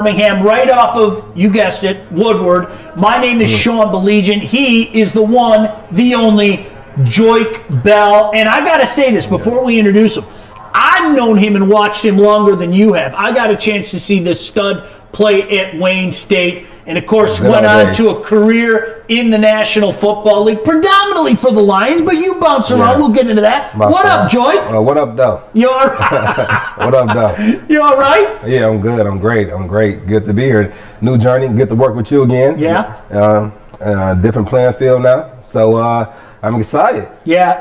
Birmingham, right off of, you guessed it, Woodward. My name is Sean Baligian. He is the one, the only, Joik Bell. And I got to say this before we introduce him. I've known him and watched him longer than you have. I got a chance to see this stud play at Wayne State, and of course went on to a career in the National Football League, predominantly for the Lions, but you bounce around. We'll get into that. What up, Joik? What up, though? You all right? What up, though? You all right? Yeah, I'm good. I'm great. Good to be here. New journey. Good to work with you again. Yeah. Different playing field now. So I'm excited. Yeah,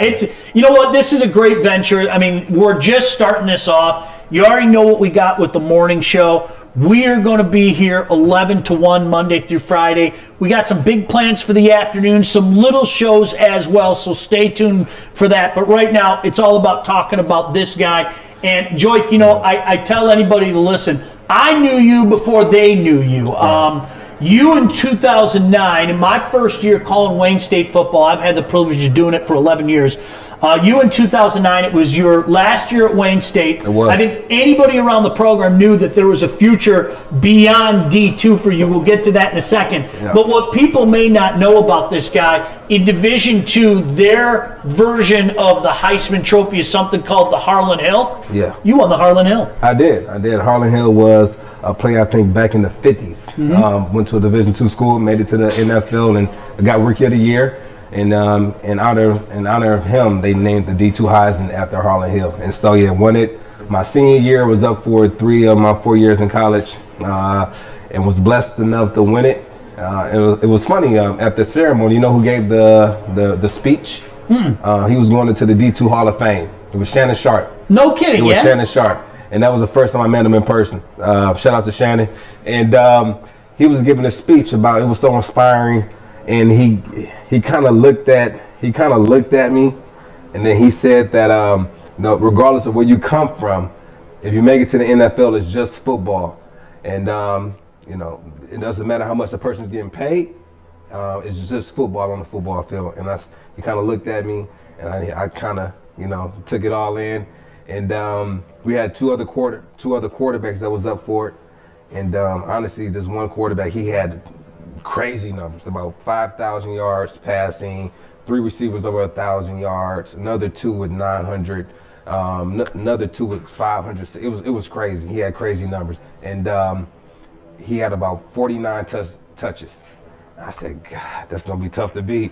you know what? This is a great venture. I mean, we're just starting this off. You already know what we got with the morning show. We are going to be here 11 to 1 Monday through Friday. We got some big plans for the afternoon, some little shows as well, so stay tuned for that. But right now, it's all about talking about this guy. And Joik, you know, I tell anybody to listen, I knew you before they knew you. You in 2009, in my first year calling Wayne State football, I've had the privilege of doing it for 11 years. You in 2009, it was your last year at Wayne State. It was. I think anybody around the program knew that there was a future beyond D2 for you. We'll get to that in a second. Yeah. But what people may not know about this guy, in Division II, their version of the Heisman Trophy is something called the Harlan Hill. Yeah. You won the Harlan Hill. I did. Harlan Hill was a player, I think, back in the 50s. Mm-hmm. Went to a Division II school, made it to the NFL, and got Rookie of the Year. And in honor of him, they named the D2 Heisman after Harlan Hill. And so, yeah, won it. My senior year, was up for 3 of my 4 years in college, and was blessed enough to win it. It was funny, at the ceremony, you know who gave the speech? He was going into the D2 Hall of Fame. It was Shannon Sharp. No kidding, It was Shannon Sharp. And that was the first time I met him in person. Shout out to Shannon. And he was giving a speech about, it was so inspiring. And he kind of looked at me, and then he said that regardless of where you come from, if you make it to the NFL, it's just football, and it doesn't matter how much a person's getting paid. It's just football on the football field. And he kind of looked at me, and I kind of took it all in. And we had two other quarterbacks that was up for it, and honestly, this one quarterback, he had crazy numbers, about 5,000 yards passing, 3 receivers over 1,000 yards, another 2 with 900, another 2 with 500. It was crazy. He had crazy numbers, and he had about 49 touches. I said, God, that's gonna be tough to beat.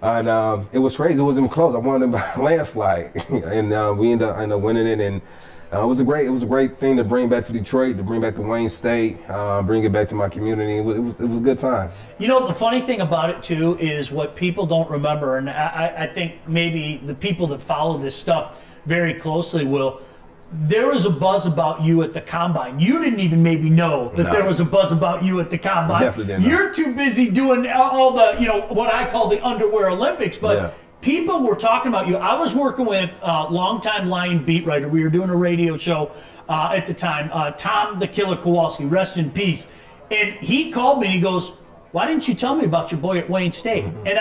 And it was crazy. It wasn't even close. I won him by a landslide, and we ended up winning it. And it was a great thing to bring back to Detroit, to bring back to Wayne State, bring it back to my community. It was a good time. You know, the funny thing about it too is what people don't remember, and I think maybe the people that follow this stuff very closely will. There was a buzz about you at the Combine. You didn't even maybe know that there was a buzz about you at the Combine. Definitely didn't. You're too busy doing all the, what I call the underwear Olympics, but. Yeah. People were talking about you. I was working with a longtime Lion beat writer. We were doing a radio show at the time, Tom the Killer Kowalski, rest in peace. And he called me and he goes, why didn't you tell me about your boy at Wayne State? Mm-hmm. And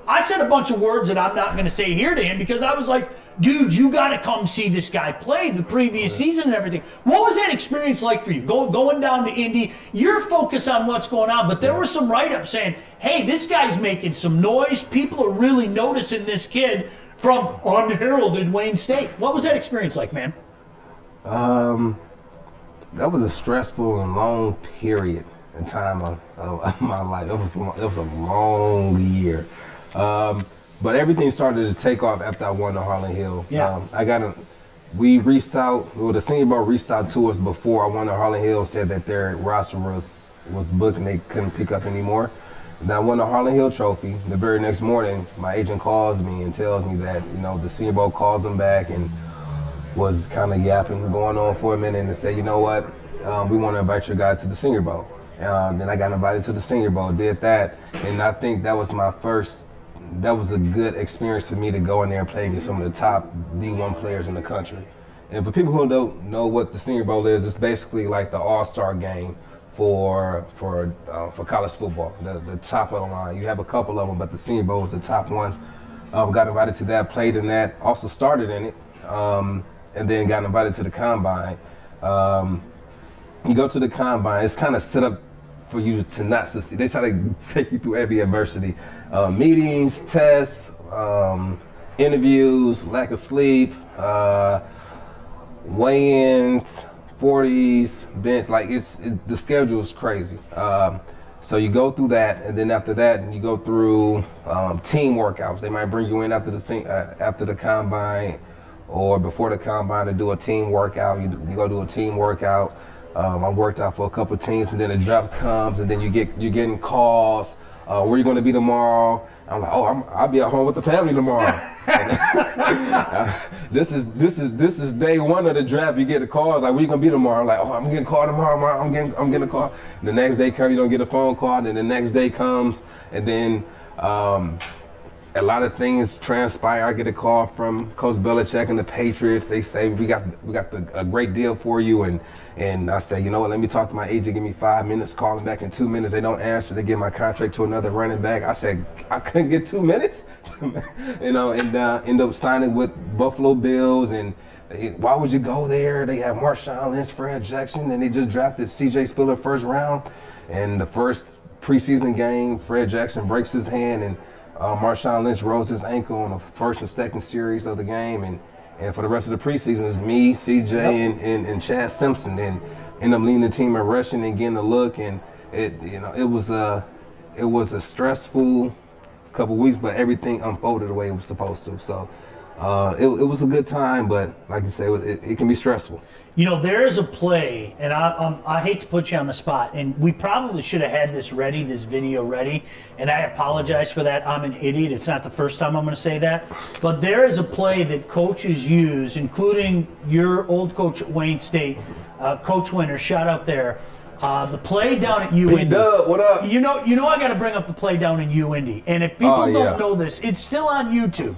I said a bunch of words that I'm not going to say here to him because I was like, dude, you got to come see this guy play the previous season and everything. What was that experience like for you? Going down to Indy, you're focused on what's going on, but there were some write-ups saying, hey, this guy's making some noise. People are really noticing this kid from unheralded Wayne State. What was that experience like, man? That was a stressful and long period in time of my life. It was a long year. But everything started to take off after I won the Harlan Hill. Yeah. We reached out, the Senior Bowl reached out to us before I won the Harlan Hill, said that their roster was booked and they couldn't pick up anymore. And I won the Harlan Hill trophy. The very next morning, my agent calls me and tells me that, the Senior Bowl calls them back and was kind of yapping, going on for a minute, and said, you know what, we want to invite your guy to the Senior Bowl. Then I got invited to the Senior Bowl, did that, and I think that was a good experience for me to go in there and play against some of the top D1 players in the country. And for people who don't know what the Senior Bowl is, it's basically like the all-star game for college football, the top of the line. You have a couple of them, but the Senior Bowl is the top one. Got invited to that, played in that, also started in it, and then got invited to the Combine. you go to the combine. It's kind of set up for you to not succeed. They try to take you through every adversity, meetings, tests, interviews, lack of sleep, weigh-ins, 40s, bench. Like the schedule is crazy. So you go through that, and then after that, you go through team workouts. They might bring you in after the combine or before the combine to do a team workout. You go do a team workout. I worked out for a couple of teams, and then the draft comes, and then you're getting calls. Where you going to be tomorrow? I'm like, I'll be at home with the family tomorrow. This is day one of the draft. You get a call like, where you gonna be tomorrow? I'm like, I'm getting a call tomorrow. I'm getting a call. And the next day comes, you don't get a phone call. And then the next day comes, and then a lot of things transpire. I get a call from Coach Belichick and the Patriots. They say we got a great deal for you, and I say, you know what? Let me talk to my agent. Give me 5 minutes. Call them back in 2 minutes. They don't answer. They give my contract to another running back. I said I couldn't get 2 minutes, and end up signing with Buffalo Bills. And why would you go there? They have Marshawn Lynch, Fred Jackson, and they just drafted C.J. Spiller first round. And the first preseason game, Fred Jackson breaks his hand, and Marshawn Lynch rolls his ankle on the first and second series of the game, and for the rest of the preseason, it's me, CJ, and Chad Simpson, and end up leading the team in rushing and getting a look. And it was a stressful couple weeks, but everything unfolded the way it was supposed to. So it was a good time, but like you say, it can be stressful. You know, there is a play, and I hate to put you on the spot, and we probably should have had this video ready, and I apologize for that. I'm an idiot. It's not the first time I'm going to say that. But there is a play that coaches use, including your old coach at Wayne State, Coach Winter, shout out there. The play down at UIndy. Dub, what up? You know I got to bring up the play down in UIndy. And if people don't know this, it's still on YouTube.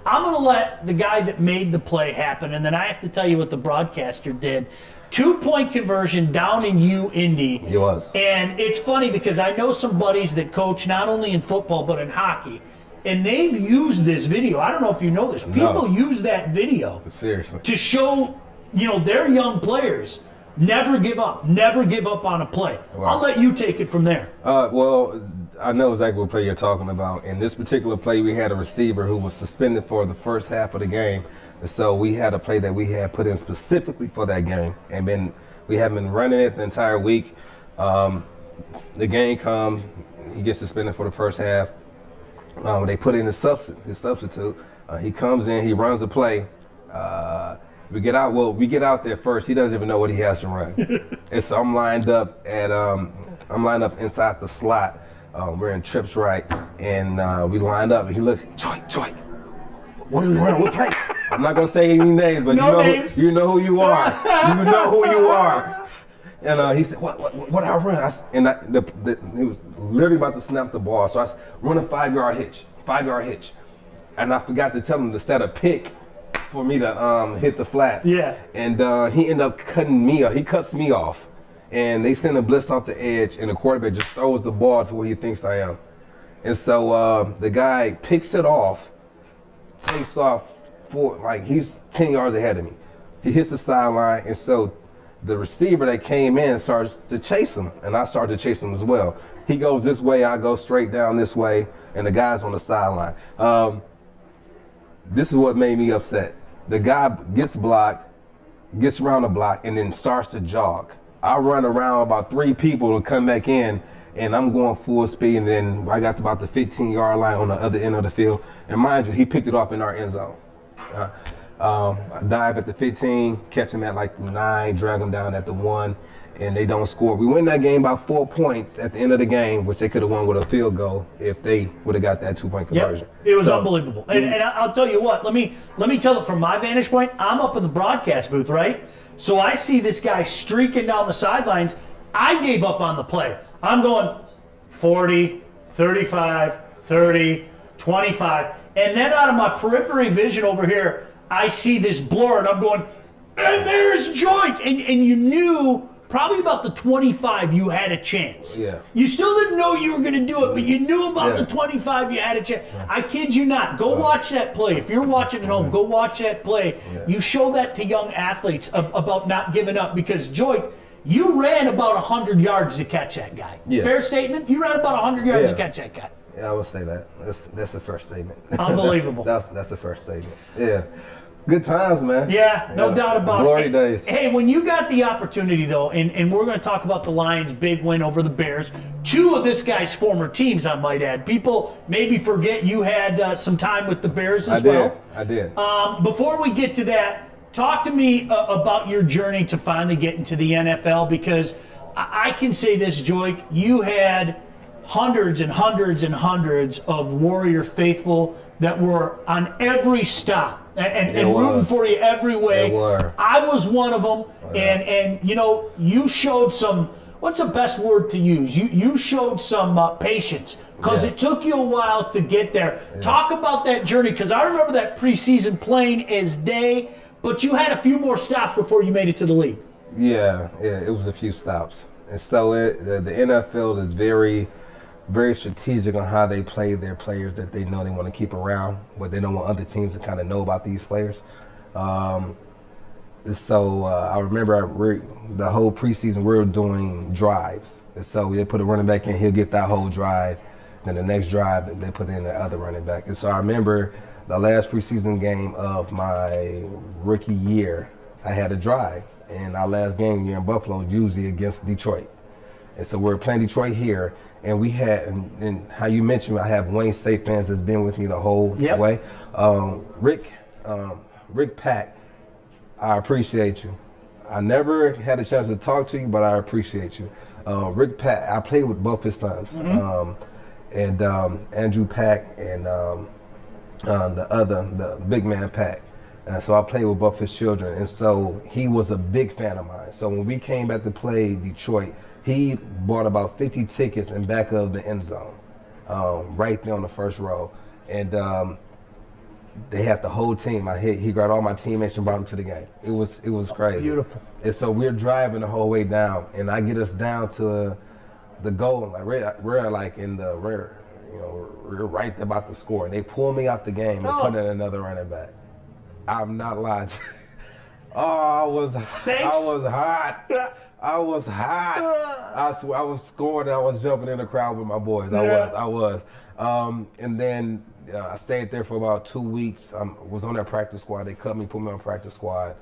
I'm going to let the guy that made the play happen, and then I have to tell you what the broadcaster did. 2-point conversion down in UIndy. It was. And it's funny because I know some buddies that coach not only in football but in hockey, and they've used this video. I don't know if you know this. People use that video seriously to show, their young players never give up on a play. Wow. I'll let you take it from there. Well, I know exactly what play you're talking about. In this particular play, we had a receiver who was suspended for the first half of the game. And so we had a play that we had put in specifically for that game. And we have been running it the entire week. The game comes, he gets suspended for the first half. They put in his substitute. He comes in, he runs a play. We get out there first. He doesn't even know what he has to run. And so I'm lined up inside the slot. We're in trips right, and we lined up, and he looks, Joy, what are we running? What play? I'm not gonna say any names, but you know who you are. You know who you are. And he said, what I run? He was literally about to snap the ball, so I run a 5-yard hitch, and I forgot to tell him to set a pick for me to hit the flats. Yeah. And he ended up cutting me off. He cuts me off. And they send a blitz off the edge, and the quarterback just throws the ball to where he thinks I am. And so the guy picks it off, takes off he's 10 yards ahead of me. He hits the sideline, and so the receiver that came in starts to chase him, and I start to chase him as well. He goes this way, I go straight down this way, and the guy's on the sideline. This is what made me upset. The guy gets blocked, gets around the block, and then starts to jog. I run around about 3 people to come back in, and I'm going full speed, and then I got to about the 15-yard line on the other end of the field. And mind you, he picked it off in our end zone. I dive at the 15, catch him at like the 9, drag him down at the 1, and they don't score. We win that game by 4 points at the end of the game, which they could have won with a field goal if they would have got that 2-point conversion. Yep. It was unbelievable. And I'll tell you what, let me tell it from my vantage point. I'm up in the broadcast booth, right? So I see this guy streaking down the sidelines. I gave up on the play. I'm going 40, 35, 30, 25. And then out of my periphery vision over here, I see this blur, and I'm going, and there's Joint. And you knew probably about the 25 you had a chance. Yeah. You still didn't know you were going to do it, but you knew about the 25 you had a chance. Yeah. I kid you not. Go watch that play. If you're watching at home, go watch that play. Yeah. You show that to young athletes about not giving up, because Joy, You ran about 100 yards to catch that guy. Yeah. Fair statement? You ran about 100 yards to Yeah. catch that guy. Yeah, I would say that. That's the first statement. Unbelievable. that's the first statement. Yeah. Good times, man. Yeah, no doubt about Glory it. days. Hey, when you got the opportunity, though, and we're going to talk about the Lions' big win over the Bears, two of this guy's former teams, I might add. People maybe forget you had some time with the Bears as well. I did. Before we get to that, talk to me about your journey to finally get into the NFL, because I can say this, Joik, you had hundreds and hundreds and hundreds of Warrior faithful that were on every stop and rooting for you every way. They were. I was one of them, and you know, you showed some, what's the best word to use? You showed some patience, because it took you a while to get there. Talk about that journey, because I remember that preseason plain as day, but you had a few more stops before you made it to the league. Yeah, it was a few stops. And so the NFL is very, very strategic on how they play their players that they know they want to keep around, but they don't want other teams to kind of know about these players. So I remember the whole preseason we were doing drives. And so they put a running back in, he'll get that whole drive. Then the next drive, they put in the other running back. And so I remember the last preseason game of my rookie year, I had a drive. And our last game here in Buffalo was usually against Detroit. And so we were playing Detroit here, and we had, and how you mentioned, I have Wayne State fans that's been with me the whole way. Rick Pack, I appreciate you. I never had a chance to talk to you, but I appreciate you. Rick Pack, I played with both his sons, and Andrew Pack and the big man Pack. And so I played with both his children, and so he was a big fan of mine. So when we came back to play Detroit, he bought about 50 tickets in back of the end zone, right there on the first row. And they had the whole team. He grabbed all my teammates and brought them to the game. It was crazy. Beautiful. And so we're driving the whole way down, and I get us down to the goal. Like we're like in the rear, you know, we're right about to score. And they pull me out the game and put in another running back. I'm not lying. I was hot. I swear, I was scoring and I was jumping in the crowd with my boys. I was. And then I stayed there for about 2 weeks. I was on their practice squad. They cut me, put me on practice squad.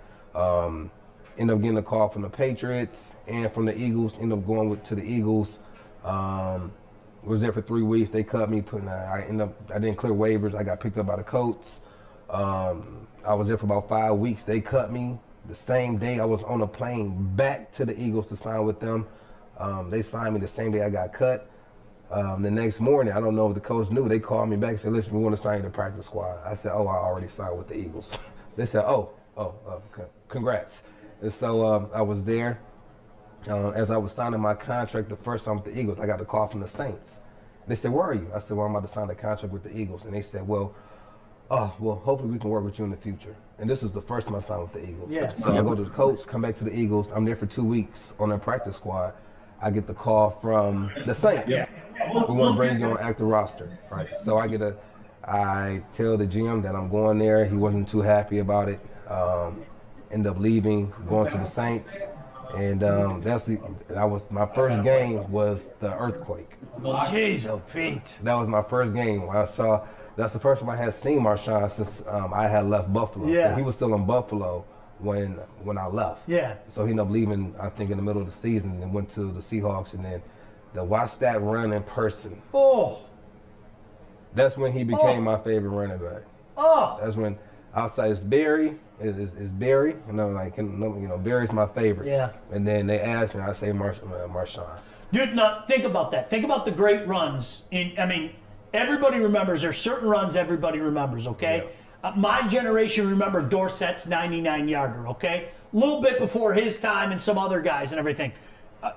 Ended up getting a call from the Patriots and from the Eagles. Ended up going to the Eagles. Was there for 3 weeks. They cut me. I didn't clear waivers. I got picked up by the Colts. I was there for about 5 weeks. They cut me. The same day I was on a plane back to the Eagles to sign with them. They signed me the same day I got cut. The next morning, I don't know if the coach knew, they called me back and said, listen, we want to sign you to the practice squad. I said, oh, I already signed with the Eagles. They said, congrats. And so I was there. As I was signing my contract the first time with the Eagles, I got a call from the Saints. They said, where are you? I said, well, I'm about to sign a contract with the Eagles. And they said, well, hopefully we can work with you in the future. And this was the first time I signed with the Eagles. Yes. So I go to the Colts, come back to the Eagles. I'm there for 2 weeks on their practice squad. I get the call from the Saints. We want to bring you on active roster. Right. So I tell the GM that I'm going there. He wasn't too happy about it. End up leaving, going to the Saints. And my first game was the earthquake. Jeez, oh Pete. That was my first game. That's the first time I had seen Marshawn since I had left Buffalo. Yeah. He was still in Buffalo when I left. Yeah. So he ended up leaving, I think, in the middle of the season and went to the Seahawks. And then to watch that run in person. Oh. That's when he became my favorite running back. Oh. That's when outside is Barry. Is Barry? Barry's my favorite. Yeah. And then they asked me, I say Marshawn. Dude, now think about that. Think about the great runs. Everybody remembers. There's certain runs everybody remembers, okay? Yeah. My generation remember Dorsett's 99-yarder, okay? A little bit before his time and some other guys and everything.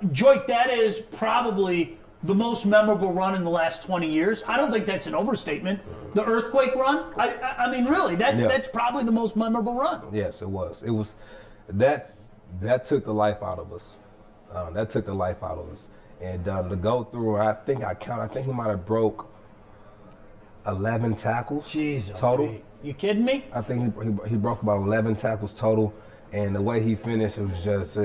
Joik, that is probably the most memorable run in the last 20 years. I don't think that's an overstatement. The earthquake run, I mean, really, that's probably the most memorable run. Yes, it was. That took the life out of us. That took the life out of us. And to go through, I think he might have broke 11 tackles. Jeez, total. Okay. You kidding me? I think he broke about 11 tackles total. And the way he finished, it was just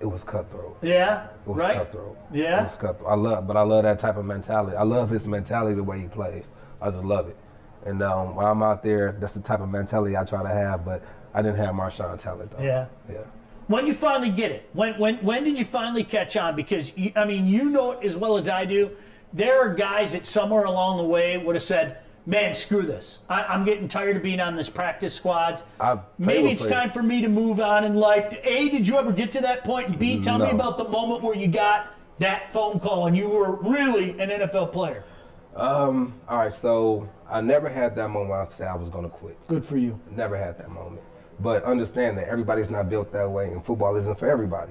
it was cutthroat. Yeah, It was right. cutthroat. Yeah. It was cutthroat. I love that type of mentality. I love his mentality, the way he plays. I just love it. And while I'm out there, that's the type of mentality I try to have. But I didn't have Marshawn talent though. Yeah. Yeah. When did you finally get it? When did you finally catch on? Because you know it as well as I do. There are guys that somewhere along the way would have said, "Man, screw this. I'm getting tired of being on this practice squads. Maybe it's time for me to move on in life." A, did you ever get to that point? And B, tell me about the moment where you got that phone call and you were really an NFL player. All right, so I never had that moment where I said I was going to quit. Good for you. Never had that moment. But understand that everybody's not built that way, and football isn't for everybody.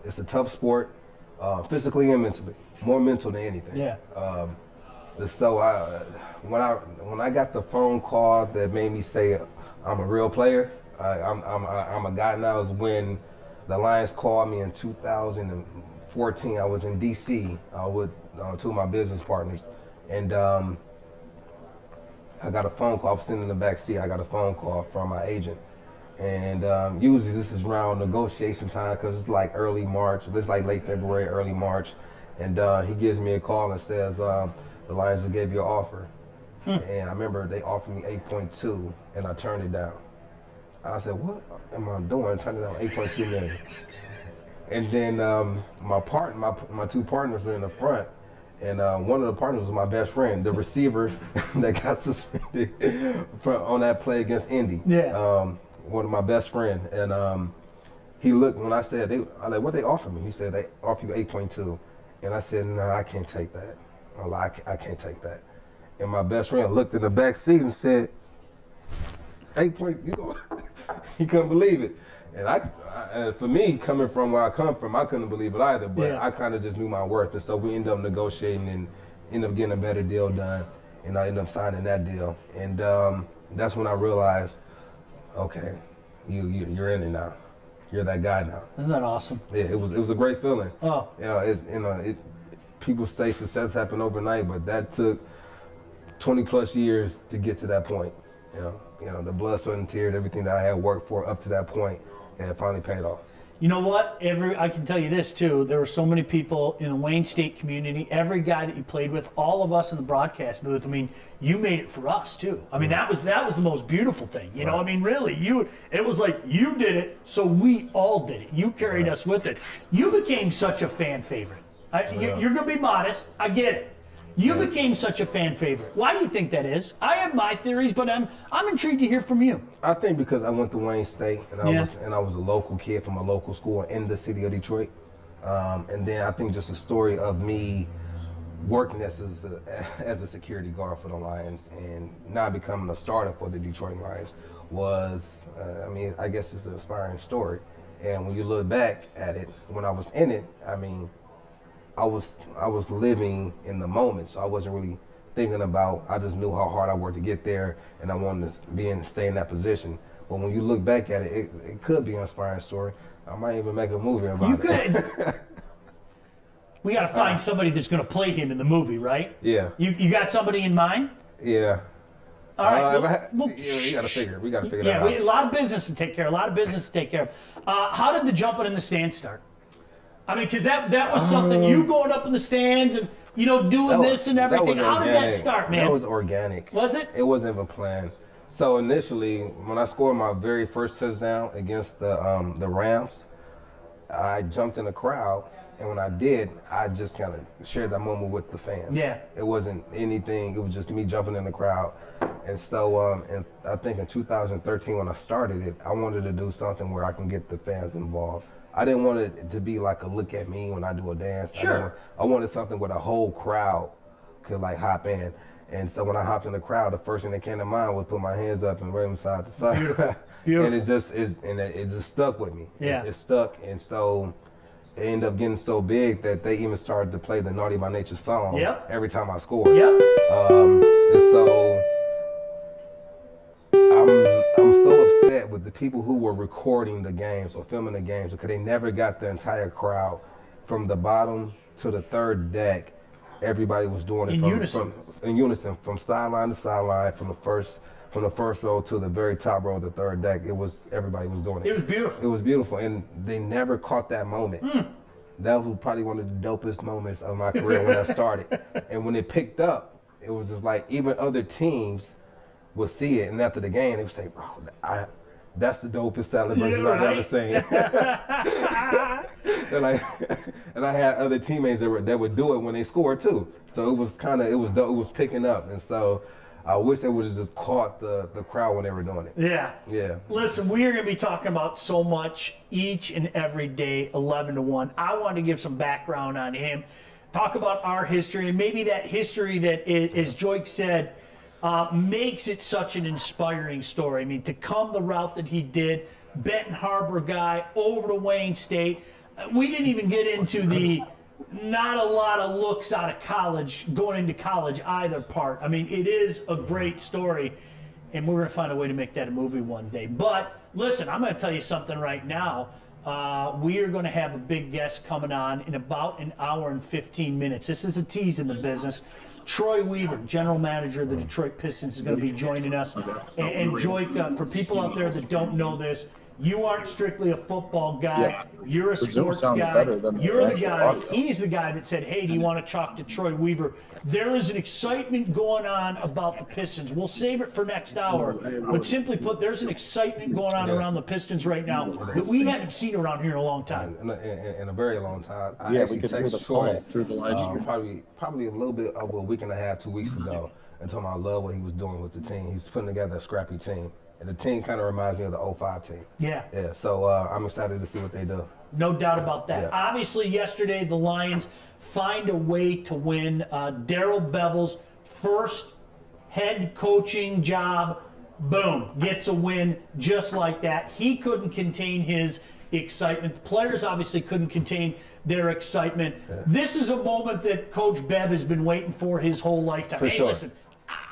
It's a tough sport, physically and mentally. More mental than anything. Yeah. So when I got the phone call that made me say I'm a real player, I'm a guy now, is when the Lions called me in 2014. I was in D.C. With two of my business partners, and I got a phone call. I was sitting in the back seat. I got a phone call from my agent, and usually this is around negotiation time because it's like early March. It's like late February, early March, and he gives me a call and says, "The Lions just gave you an offer." And I remember they offered me 8.2, and I turned it down. I said, "What am I doing? Turning down 8.2 million?" And then my two partners were in the front, and one of the partners was my best friend, the receiver that got suspended on that play against Indy. Yeah. One of my best friend, and he looked when I said, I like, "What they offered me?" He said, "They offer you 8.2," and I said, "No, I can't take that. I can't take that." And my best friend looked in the back seat and said, "8.2." He couldn't believe it. And for me, coming from where I come from, I couldn't believe it either. But Yeah. I kind of just knew my worth, and so we ended up negotiating and ended up getting a better deal done, and I ended up signing that deal. And that's when I realized, okay, you're in it now. You're that guy now. Isn't that awesome? Yeah, it was a great feeling. Oh. People say success happened overnight, but that took 20 plus years to get to that point. You know, the blood, sweat, and tears, everything that I had worked for up to that point, and it finally paid off. You know what? I can tell you this too. There were so many people in the Wayne State community. Every guy that you played with, all of us in the broadcast booth. I mean, you made it for us too. I mean, that was the most beautiful thing. You know, I mean, really, it was like you did it, so we all did it. You carried us with it. You became such a fan favorite. You're gonna be modest. I get it. You became such a fan favorite. Why do you think that is? I have my theories, but I'm intrigued to hear from you. I think because I went to Wayne State, and I was a local kid from a local school in the city of Detroit, and then I think just the story of me working as a security guard for the Lions and now becoming a starter for the Detroit Lions was, I guess it's an inspiring story. And when you look back at it, when I was in it, I was living in the moment, so I wasn't really thinking about. I just knew how hard I worked to get there, and I wanted to stay in that position. But when you look back at it, it could be an inspiring story. I might even make a movie about it. You could. We got to find somebody that's going to play him in the movie, right? Yeah. You got somebody in mind? Yeah. All right. We got to figure that out. A lot of business to take care of. How did the jumping in the stands start? I mean, because that was something, you going up in the stands and, doing this and everything. How did that start, man? That was organic. Was it? It wasn't even planned. So initially, when I scored my very first touchdown against the Rams, I jumped in the crowd. And when I did, I just kind of shared that moment with the fans. Yeah. It wasn't anything. It was just me jumping in the crowd. And so, and I think in 2013 when I started it, I wanted to do something where I can get the fans involved. I didn't want it to be like a look at me when I do a dance. Sure. I wanted something where the whole crowd could like hop in. And so when I hopped in the crowd, the first thing that came to mind was put my hands up and wave them side to side. Beautiful. And it just stuck with me. Yeah. It stuck. And so it ended up getting so big that they even started to play the Naughty by Nature song every time I scored. Yep. And so I'm so upset with the people who were recording the games or filming the games because they never got the entire crowd from the bottom to the third deck. Everybody was doing it in unison, from sideline to sideline, from from the first row to the very top row of the third deck. Everybody was doing it. It was beautiful. It was beautiful, and they never caught that moment. That was probably one of the dopest moments of my career when I started. And when it picked up, it was just like even other teams would see it, and after the game, they would say, "Bro, that's the dopest celebration I've ever seen." and I had other teammates that would do it when they scored too. So it was picking up, and so I wish they would have just caught the crowd when they were doing it. Yeah. Listen, we are going to be talking about so much each and every day, 11 to 1. I want to give some background on him, talk about our history, and maybe that history that, as Joik said, makes it such an inspiring story. I mean, to come the route that he did, Benton Harbor guy, over to Wayne State. We didn't even get into the not a lot of looks out of college, going into college either part. I mean, it is a great story, and we're going to find a way to make that a movie one day. But listen, I'm going to tell you something right now. We are going to have a big guest coming on in about an hour and 15 minutes. This is a tease in the business. Troy Weaver, general manager of the Detroit Pistons, is going to be joining us. And Joik, for people out there that don't know this, you aren't strictly a football guy. Yeah. You're a sports guy. You're the guy. He's the guy that said, "Hey, do you want to talk to Troy Weaver?" There is an excitement going on about the Pistons. We'll save it for next hour. But simply put, there's an excitement going on around the Pistons right now that we haven't seen around here in a long time. In a very long time. I we could hear the Troy through the live stream. Probably a little bit over a week and a half, 2 weeks ago, and told him I love what he was doing with the team. He's putting together a scrappy team. And the team kind of reminds me of the 05 team. Yeah. So I'm excited to see what they do. No doubt about that. Yeah. Obviously, yesterday, the Lions find a way to win. Darrell Bevel's first head coaching job, boom, gets a win just like that. He couldn't contain his excitement. The players obviously couldn't contain their excitement. Yeah. This is a moment that Coach Bev has been waiting for his whole lifetime. For sure. Listen,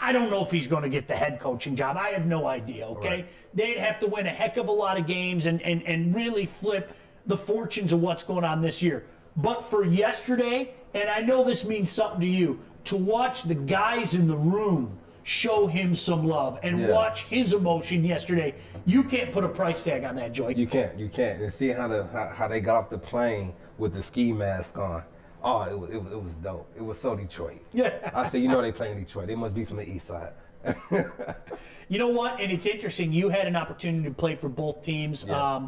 I don't know if he's going to get the head coaching job. I have no idea, okay? Right. They'd have to win a heck of a lot of games and really flip the fortunes of what's going on this year. But for yesterday, and I know this means something to you, to watch the guys in the room show him some love and watch his emotion yesterday, you can't put a price tag on that, Joy. You can't. And see how they got off the plane with the ski mask on. Oh, it was dope. It was so Detroit. Yeah. I said, they play in Detroit. They must be from the east side. You know what? And it's interesting. You had an opportunity to play for both teams. Yeah.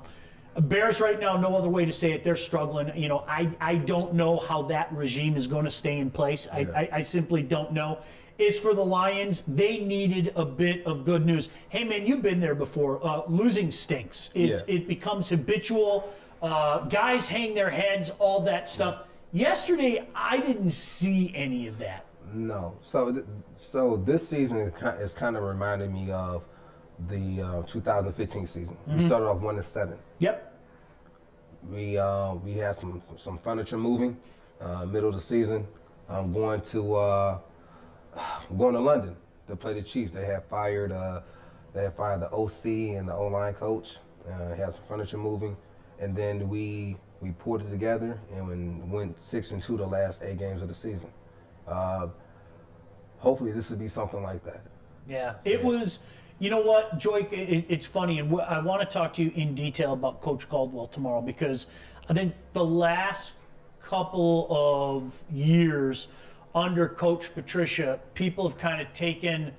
Bears right now, no other way to say it, they're struggling. I don't know how that regime is going to stay in place. Yeah. I simply don't know. As for the Lions, they needed a bit of good news. Hey, man, you've been there before. Losing stinks. It becomes habitual. Guys hang their heads, all that stuff. Yesterday, I didn't see any of that. No. So this season is kind of reminding me of the 2015 season. Mm-hmm. We started off 1-7. Yep. We had some furniture moving middle of the season. I'm going to London to play the Chiefs. They had fired the OC and the O-line coach. Had some furniture moving, and then we pulled it together and went 6-2 the last 8 games of the season. Hopefully this would be something like that. Yeah, it was. You know what, Joik, it's funny, and I want to talk to you in detail about Coach Caldwell tomorrow, because I think the last couple of years under Coach Patricia, people have kind of taken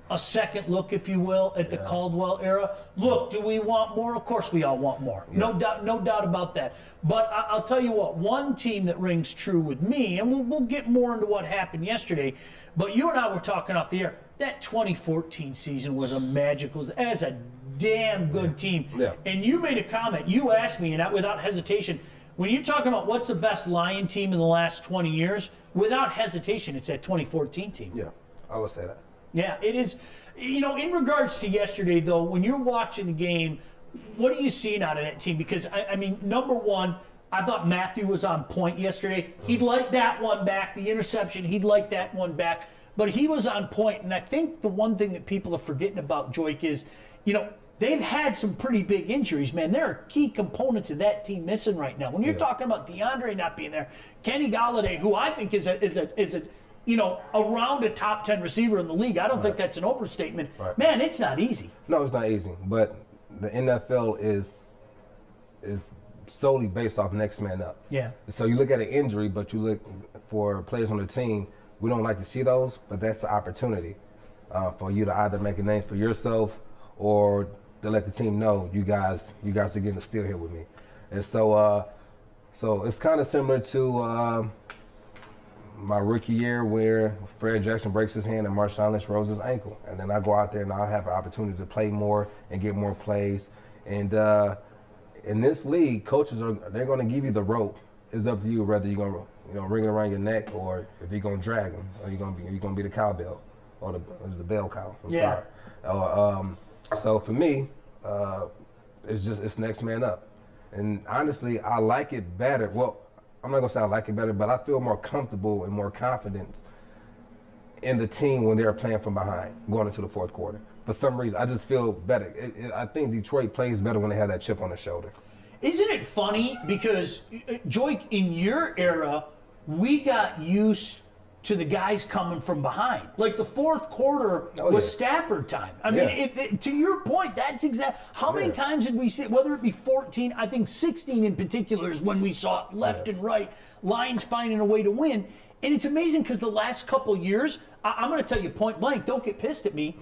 a second look, if you will, at the Caldwell era. Look, do we want more? Of course we all want more. Yeah. No doubt about that. But I'll tell you what, one team that rings true with me, and we'll get more into what happened yesterday, but you and I were talking off the air, that 2014 season was a magical, as a damn good team. Yeah. And you made a comment, you asked me, and without hesitation, when you're talking about what's the best Lion team in the last 20 years, without hesitation, it's that 2014 team. Yeah, I would say that. Yeah, it is. In regards to yesterday, though, when you're watching the game, what are you seeing out of that team? Because, I mean, number one, I thought Matthew was on point yesterday. He'd like that one back, the interception, he'd like that one back. But he was on point, and I think the one thing that people are forgetting about, Joik, is, they've had some pretty big injuries, man. There are key components of that team missing right now. When you're talking about DeAndre not being there, Kenny Galladay, who I think is a around a top 10 receiver in the league. I don't think that's an overstatement. Right. Man, it's not easy. No, it's not easy. But the NFL is solely based off next man up. Yeah. So you look at an injury, but you look for players on the team. We don't like to see those, but that's the opportunity for you to either make a name for yourself or to let the team know you guys are getting a steal here with me. And so it's kind of similar to my rookie year where Fred Jackson breaks his hand and Marshawn Lynch rolls his ankle. And then I go out there and I'll have an opportunity to play more and get more plays. And in this league, coaches they're going to give you the rope. It's up to you whether you're going to ring it around your neck or if you're going to drag them or you're going to be the cowbell or the bell cow. I'm sorry. So for me, it's next man up. And honestly, I like it better. Well, I'm not going to say I like it better, but I feel more comfortable and more confident in the team when they're playing from behind, going into the fourth quarter. For some reason, I just feel better. I think Detroit plays better when they have that chip on their shoulder. Isn't it funny? Because, Joik, in your era, we got used to the guys coming from behind. Like the fourth quarter was Stafford time. I mean, to your point, that's exactly. How many times did we see, whether it be 14, I think 16 in particular is when we saw it left and right, Lions finding a way to win. And it's amazing because the last couple years, I'm going to tell you point blank, don't get pissed at me.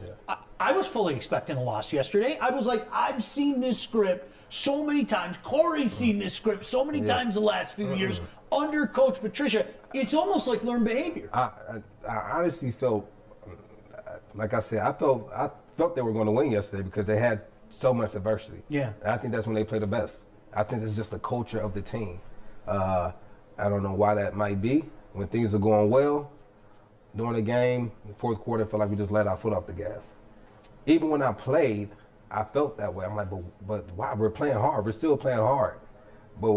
I was fully expecting a loss yesterday. I was like, I've seen this script so many times. Corey's seen this script so many times the last few years under Coach Patricia. It's almost like learned behavior. I honestly felt, like I said, I felt they were going to win yesterday because they had so much adversity. Yeah. And I think that's when they play the best. I think it's just the culture of the team. I don't know why that might be. When things are going well, during the game, the fourth quarter, I felt like we just let our foot off the gas. Even when I played, I felt that way. I'm like, but why? We're playing hard. We're still playing hard. But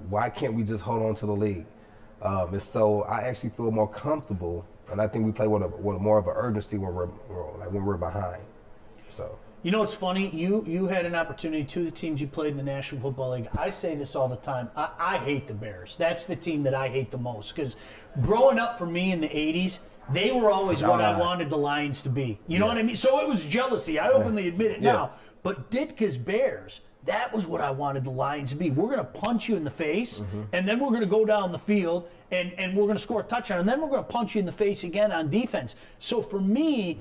why can't we just hold on to the lead? And so I actually feel more comfortable, and I think we play with more of an urgency when we're behind. So. You know what's funny? You had an opportunity, two of the teams you played in the National Football League. I say this all the time. I hate the Bears. That's the team that I hate the most because growing up for me in the 80s, they were always what I wanted the Lions to be. You know what I mean? So it was jealousy. I openly admit it now. But Ditka's Bears, that was what I wanted the Lions to be. We're going to punch you in the face, and then we're going to go down the field, and we're going to score a touchdown, and then we're going to punch you in the face again on defense. So for me,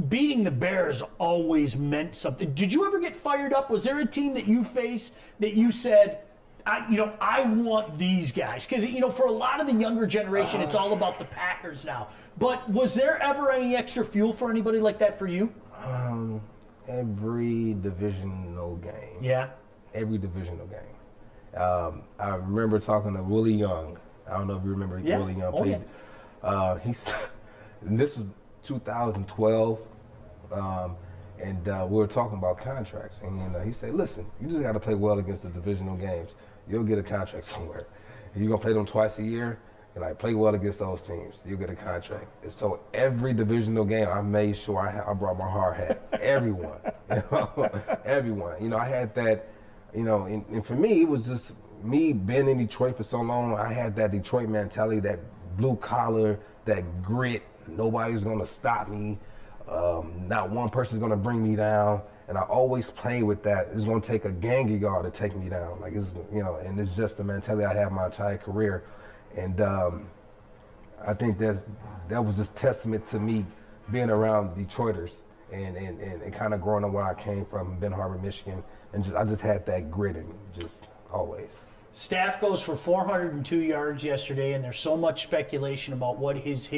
beating the Bears always meant something. Did you ever get fired up? Was there a team that you faced that you said, I want these guys? Because, for a lot of the younger generation, it's all about the Packers now. But was there ever any extra fuel for anybody like that for you? Every divisional game. Yeah. Every divisional game. I remember talking to Willie Young. I don't know if you remember Willie Young. This was 2012, and we were talking about contracts, and he said, listen, you just got to play well against the divisional games. You'll get a contract somewhere. If you're going to play them twice a year, and play well against those teams, you'll get a contract. And so every divisional game, I made sure I brought my hard hat. Everyone, everyone. I had that, and for me, it was just me being in Detroit for so long. I had that Detroit mentality, that blue collar, that grit. Nobody's going to stop me. Not one person's going to bring me down. And I always play with that. It's going to take a gang of y'all to take me down. And it's just the mentality I have my entire career. And I think that was just testament to me being around Detroiters and kind of growing up where I came from, Ben Harbor, Michigan. And I just had that grit in me, just always. Staff goes for 402 yards yesterday, and there's so much speculation about what his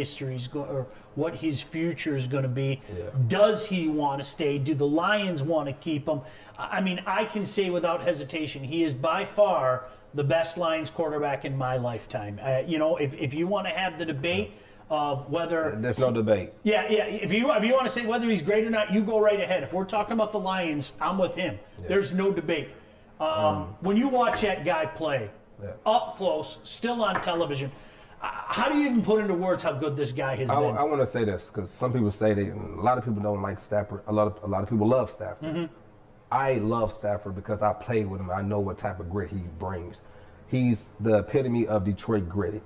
or what his future is going to be. Yeah. Does he want to stay? Do the Lions want to keep him? I mean, I can say without hesitation, he is by far the best Lions quarterback in my lifetime. If you want to have the debate of whether there's no debate. Yeah. If you want to say whether he's great or not, you go right ahead. If we're talking about the Lions, I'm with him. Yeah. There's no debate. When you watch that guy play up close, still on television, how do you even put into words how good this guy has been? I want to say this because some people say a lot of people don't like Stafford. A lot of people love Stafford. Mm-hmm. I love Stafford because I played with him. I know what type of grit he brings. He's the epitome of Detroit gritty.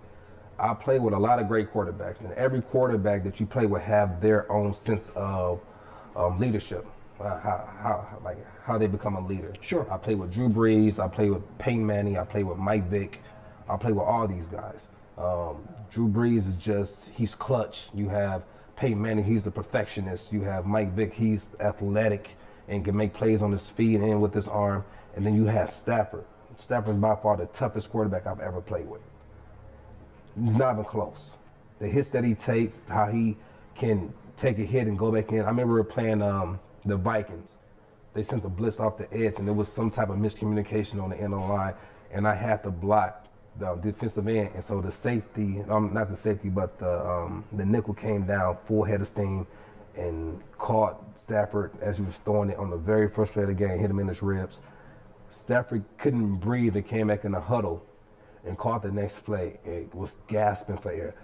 I play with a lot of great quarterbacks, and every quarterback that you play with have their own sense of leadership, how they become a leader. Sure. I play with Drew Brees, I play with Peyton Manning, I play with Mike Vick, I play with all these guys. Drew Brees is he's clutch. You have Peyton Manning, he's a perfectionist. You have Mike Vick, he's athletic and can make plays on his feet and with his arm. And then you have Stafford. Stafford's by far the toughest quarterback I've ever played with. He's not even close. The hits that he takes, how he can take a hit and go back in. I remember we were playing the Vikings. They sent the blitz off the edge, and there was some type of miscommunication on the end of the line, and I had to block the defensive end. And so the safety, not the safety, but the nickel came down full head of steam and caught Stafford as he was throwing it on the very first play of the game, hit him in his ribs. Stafford couldn't breathe and came back in the huddle and caught the next play. It was gasping for air.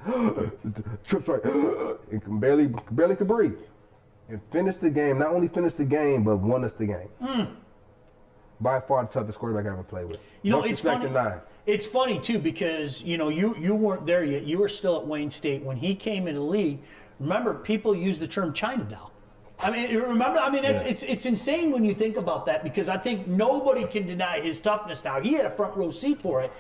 Trips right. It barely could breathe. And finished the game. Not only finished the game, but won us the game. By far the toughest quarterback I ever played with. You know, Most it's funny. nine. It's funny too because you weren't there yet. You were still at Wayne State when he came into the league. Remember, people use the term China doll. I mean, remember? I mean, it's insane when you think about that because I think nobody can deny his toughness now. He had a front row seat for it.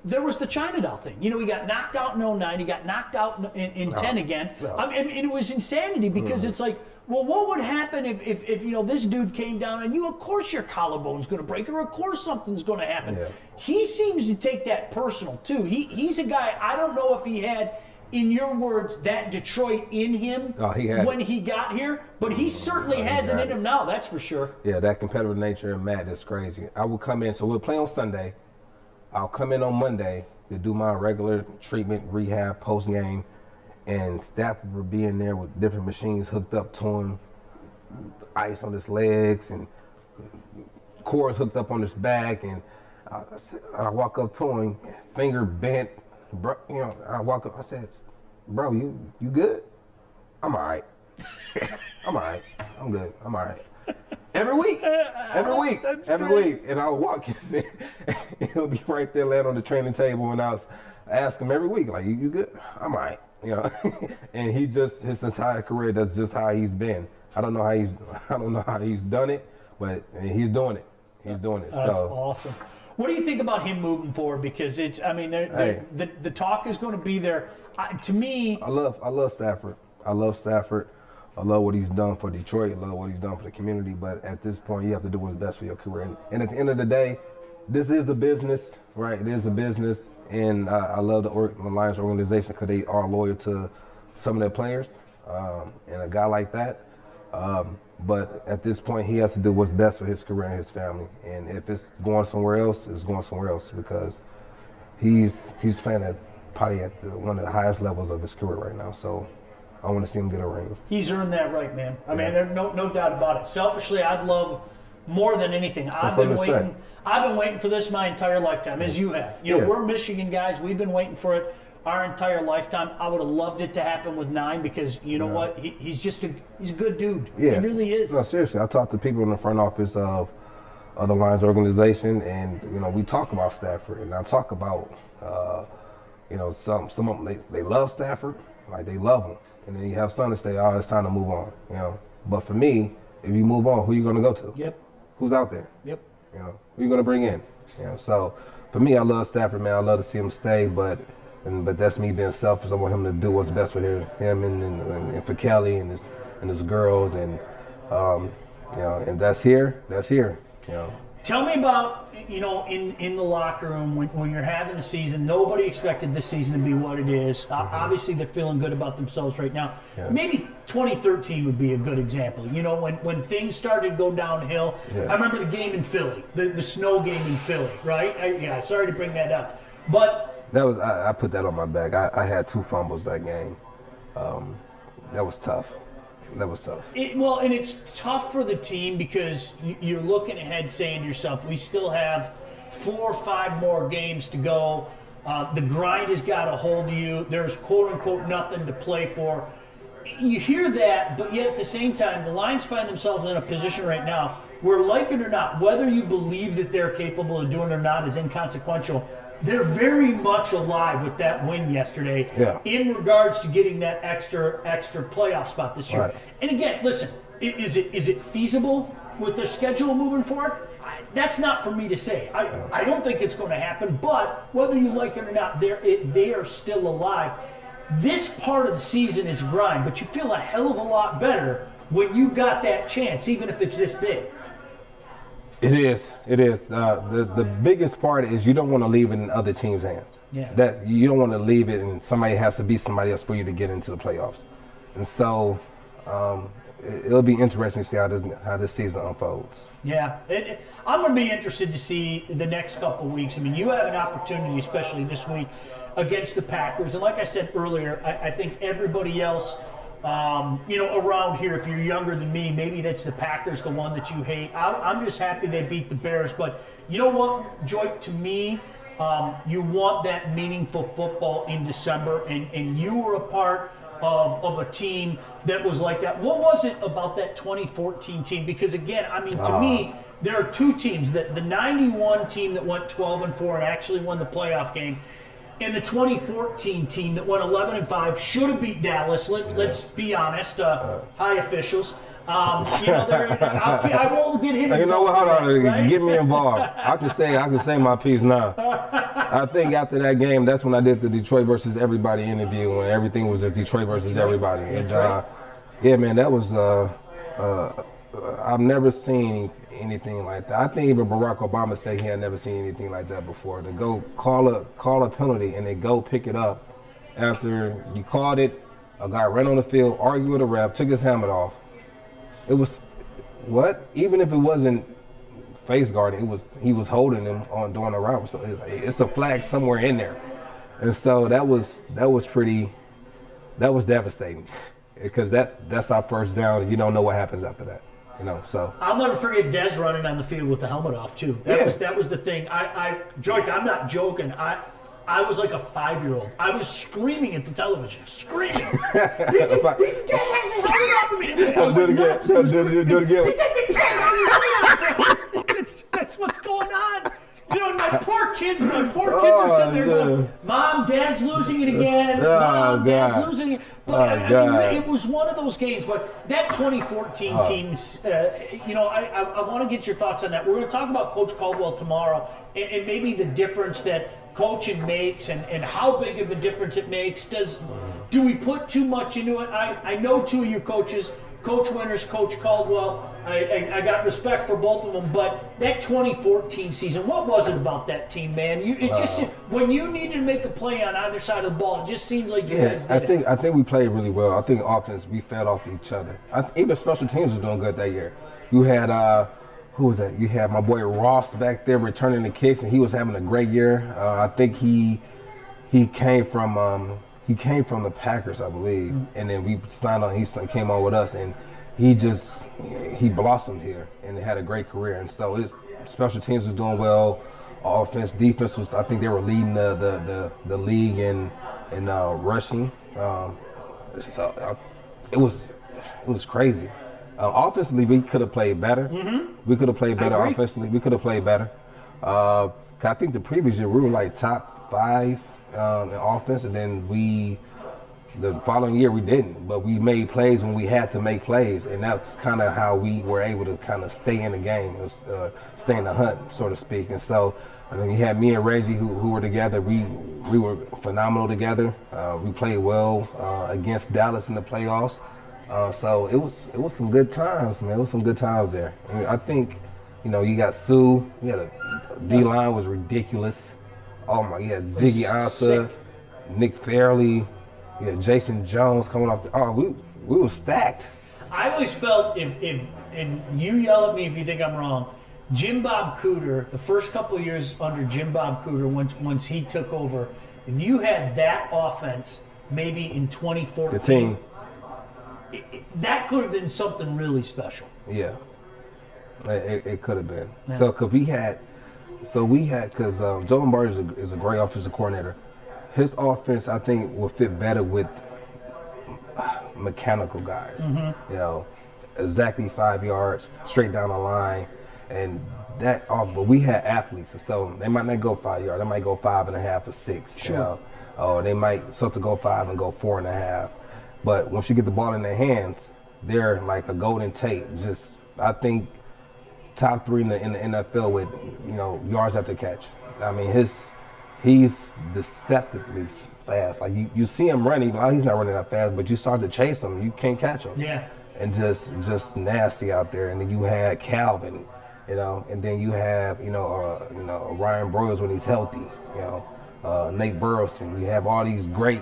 There was the China doll thing. You know, he got knocked out in 09. He got knocked out in 10 again. No. I mean, it was insanity because it's like, well, what would happen if this dude came down on you? Of course your collarbone's going to break, or of course something's going to happen. Yeah. He seems to take that personal too. He's a guy. I don't know if he had, in your words, that Detroit in him when he got here, but he certainly has it in him now. That's for sure. Yeah, that competitive nature and Matt is crazy. I will come in. So we'll play on Sunday. I'll come in on Monday to do my regular treatment, rehab, post game, and Stafford will be in there with different machines hooked up to him, ice on his legs and cords hooked up on his back, and I walk up to him, finger bent, bro. You know, I walk up. I said, "Bro, you good?" "I'm all right." "I'm all right. I'm good. I'm all right." Every week, and I'll walk in there, and he'll be right there laying on the training table, and I'll ask him every week, like, "You good?" "I'm all right." You know, and his entire career, that's just how he's been. I don't know how he's done it, but he's doing it. He's doing it. That's awesome. What do you think about him moving forward? Because the talk is going to be there. To me, I love Stafford. I love Stafford. I love what he's done for Detroit. I love what he's done for the community. But at this point, you have to do what's best for your career. And at the end of the day, this is a business, right? It is a business. And I love the Lions organization because they are loyal to some of their players and a guy like that. But at this point, he has to do what's best for his career and his family. And if it's going somewhere else, it's going somewhere else because he's playing probably at one of the highest levels of his career right now. So I want to see him get a ring. He's earned that right, man. I mean, there's no doubt about it. Selfishly, I'd love more than anything. I've been waiting for this my entire lifetime, as you have. You know, we're Michigan guys. We've been waiting for it our entire lifetime. I would have loved it to happen with 9 because you know what? He's a good dude. Yeah. He really is. No, seriously. I talked to people in the front office of the Lions organization, and we talk about Stafford, and I talk about some of them they love Stafford, like they love him, and then you have some that say, "Oh, it's time to move on." But for me, if you move on, who are you going to go to? Yep. Who's out there? Yep. Who are you going to bring in? So for me, I love Stafford, man. I love to see him stay, but that's me being selfish. I want him to do what's best for him and for Kelly and his girls, and and that's here. Tell me about in the locker room when you're having the season. Nobody expected this season to be what it is. Obviously, they're feeling good about themselves right now. Yeah. Maybe 2013 would be a good example. When things started to go downhill. Yeah. I remember the game in Philly, the snow game in Philly, right? Sorry to bring that up, but that was I put that on my back. I had 2 fumbles that game. That was tough. And it's tough for the team because you're looking ahead saying to yourself, we still have 4 or 5 more games to go. The grind has got a hold of you. There's quote unquote nothing to play for. you hear that, but yet at the same time, the Lions find themselves in a position right now where, like it or not, whether you believe that they're capable of doing it or not is inconsequential. They're very much alive with that win yesterday in regards to getting that extra playoff spot this year. Right. And again, listen, is it feasible with their schedule moving forward? That's not for me to say. I don't think it's going to happen, but whether you like it or not, they are still alive. This part of the season is grind, but you feel a hell of a lot better when you got that chance, even if it's this big. It is. The biggest part is you don't want to leave it in other teams' hands. Yeah. That you don't want to leave it and somebody has to beat somebody else for you to get into the playoffs. And so it'll be interesting to see how this season unfolds. Yeah, I'm going to be interested to see the next couple of weeks. I mean, you have an opportunity, especially this week, against the Packers. And like I said earlier, I think everybody else, around here, if you're younger than me, maybe that's the Packers, the one that you hate. I'm just happy they beat the Bears. But you know what, Joy, to me, you want that meaningful football in December, and you were a part of a team that was like that. What was it about that 2014 team? Because again, I mean, to me, there are two teams: the 91 team that went 12-4 and actually won the playoff game, and the 2014 team that went 11-5, should have beat Dallas. Let's be honest, high officials. I won't get him involved. You know what? Hold on, right? get me involved. I can say my piece now. I think after that game, that's when I did the Detroit versus everybody interview, when everything was just Detroit versus everybody. And yeah, man, that was. I've never seen anything like that. I think even Barack Obama said he had never seen anything like that before. To go call a penalty and then go pick it up after you called it, a guy ran on the field, argued with a ref, took his helmet off. It was what? Even if it wasn't face guarding, he was holding him on during the route. So it's a flag somewhere in there, and so that was devastating, because that's our first down, and you don't know what happens after that. So I'll never forget Dez running on the field with the helmet off too. That was the thing. Joy, I'm not joking. I was like a 5-year-old. I was screaming at the television, screaming. Dez has his helmet off of me. Do it again. That's what's going on. My poor kids are sitting there going, Mom, Dad's losing it again. Mom, Dad's losing it. But it was one of those games. But that 2014 team, I want to get your thoughts on that. We're going to talk about Coach Caldwell tomorrow, and maybe the difference that coaching makes, and how big of a difference it makes. Do we put too much into it? I know two of your coaches, Coach Winters, Coach Caldwell. I got respect for both of them, but that 2014 season, what was it about that team, man? When you needed to make a play on either side of the ball, it just seems like you guys did. I think we played really well. I think offense, we fed off each other. Even special teams was doing good that year. You had who was that? You had my boy Ross back there returning the kicks, and he was having a great year. I think he came from the Packers, I believe, and then we signed on. He came on with us, and he blossomed here and had a great career. And so his special teams was doing well. Offense, defense was. I think they were leading the league in rushing. It was crazy. Offensively, we could have played better. Mm-hmm. We could have played better offensively. We could have played better. I think the previous year we were like top 5 in offense, and then the following year we didn't. But we made plays when we had to make plays, and that's kind of how we were able to kind of stay in the game, stay in the hunt, so to speak. And so, you had me and Reggie who were together. We were phenomenal together. We played well against Dallas in the playoffs. So it was some good times, man. It was some good times there. I think, you got Sue. You had a D-line was ridiculous. Oh my, you had Ziggy Ansah, Nick Fairley, you had Jason Jones coming off we were stacked. I always felt and you yell at me if you think I'm wrong, Jim Bob Cooter, the first couple of years under Jim Bob Cooter, once he took over, if you had that offense maybe in 2014, the team. That could have been something really special. Yeah, it could have been. Yeah. So, because Joe Lombardi is a great offensive coordinator. His offense, I think, will fit better with mechanical guys. You know, exactly 5 yards, straight down the line, and that. But we had athletes, so they might not go 5 yards. They might go 5.5 or 6. Sure. You know? Or they might start to go 5 and go 4.5. But once you get the ball in their hands, they're like a golden tape. Just, I think, top 3 in the NFL with, you know, yards after catch. I mean, he's deceptively fast. Like you see him running, well, he's not running that fast, but you start to chase him, you can't catch him. Yeah. And just nasty out there. And then you had Calvin, you know, and then you have, you know, Ryan Broyles when he's healthy, you know, Nate Burleson. You have all these great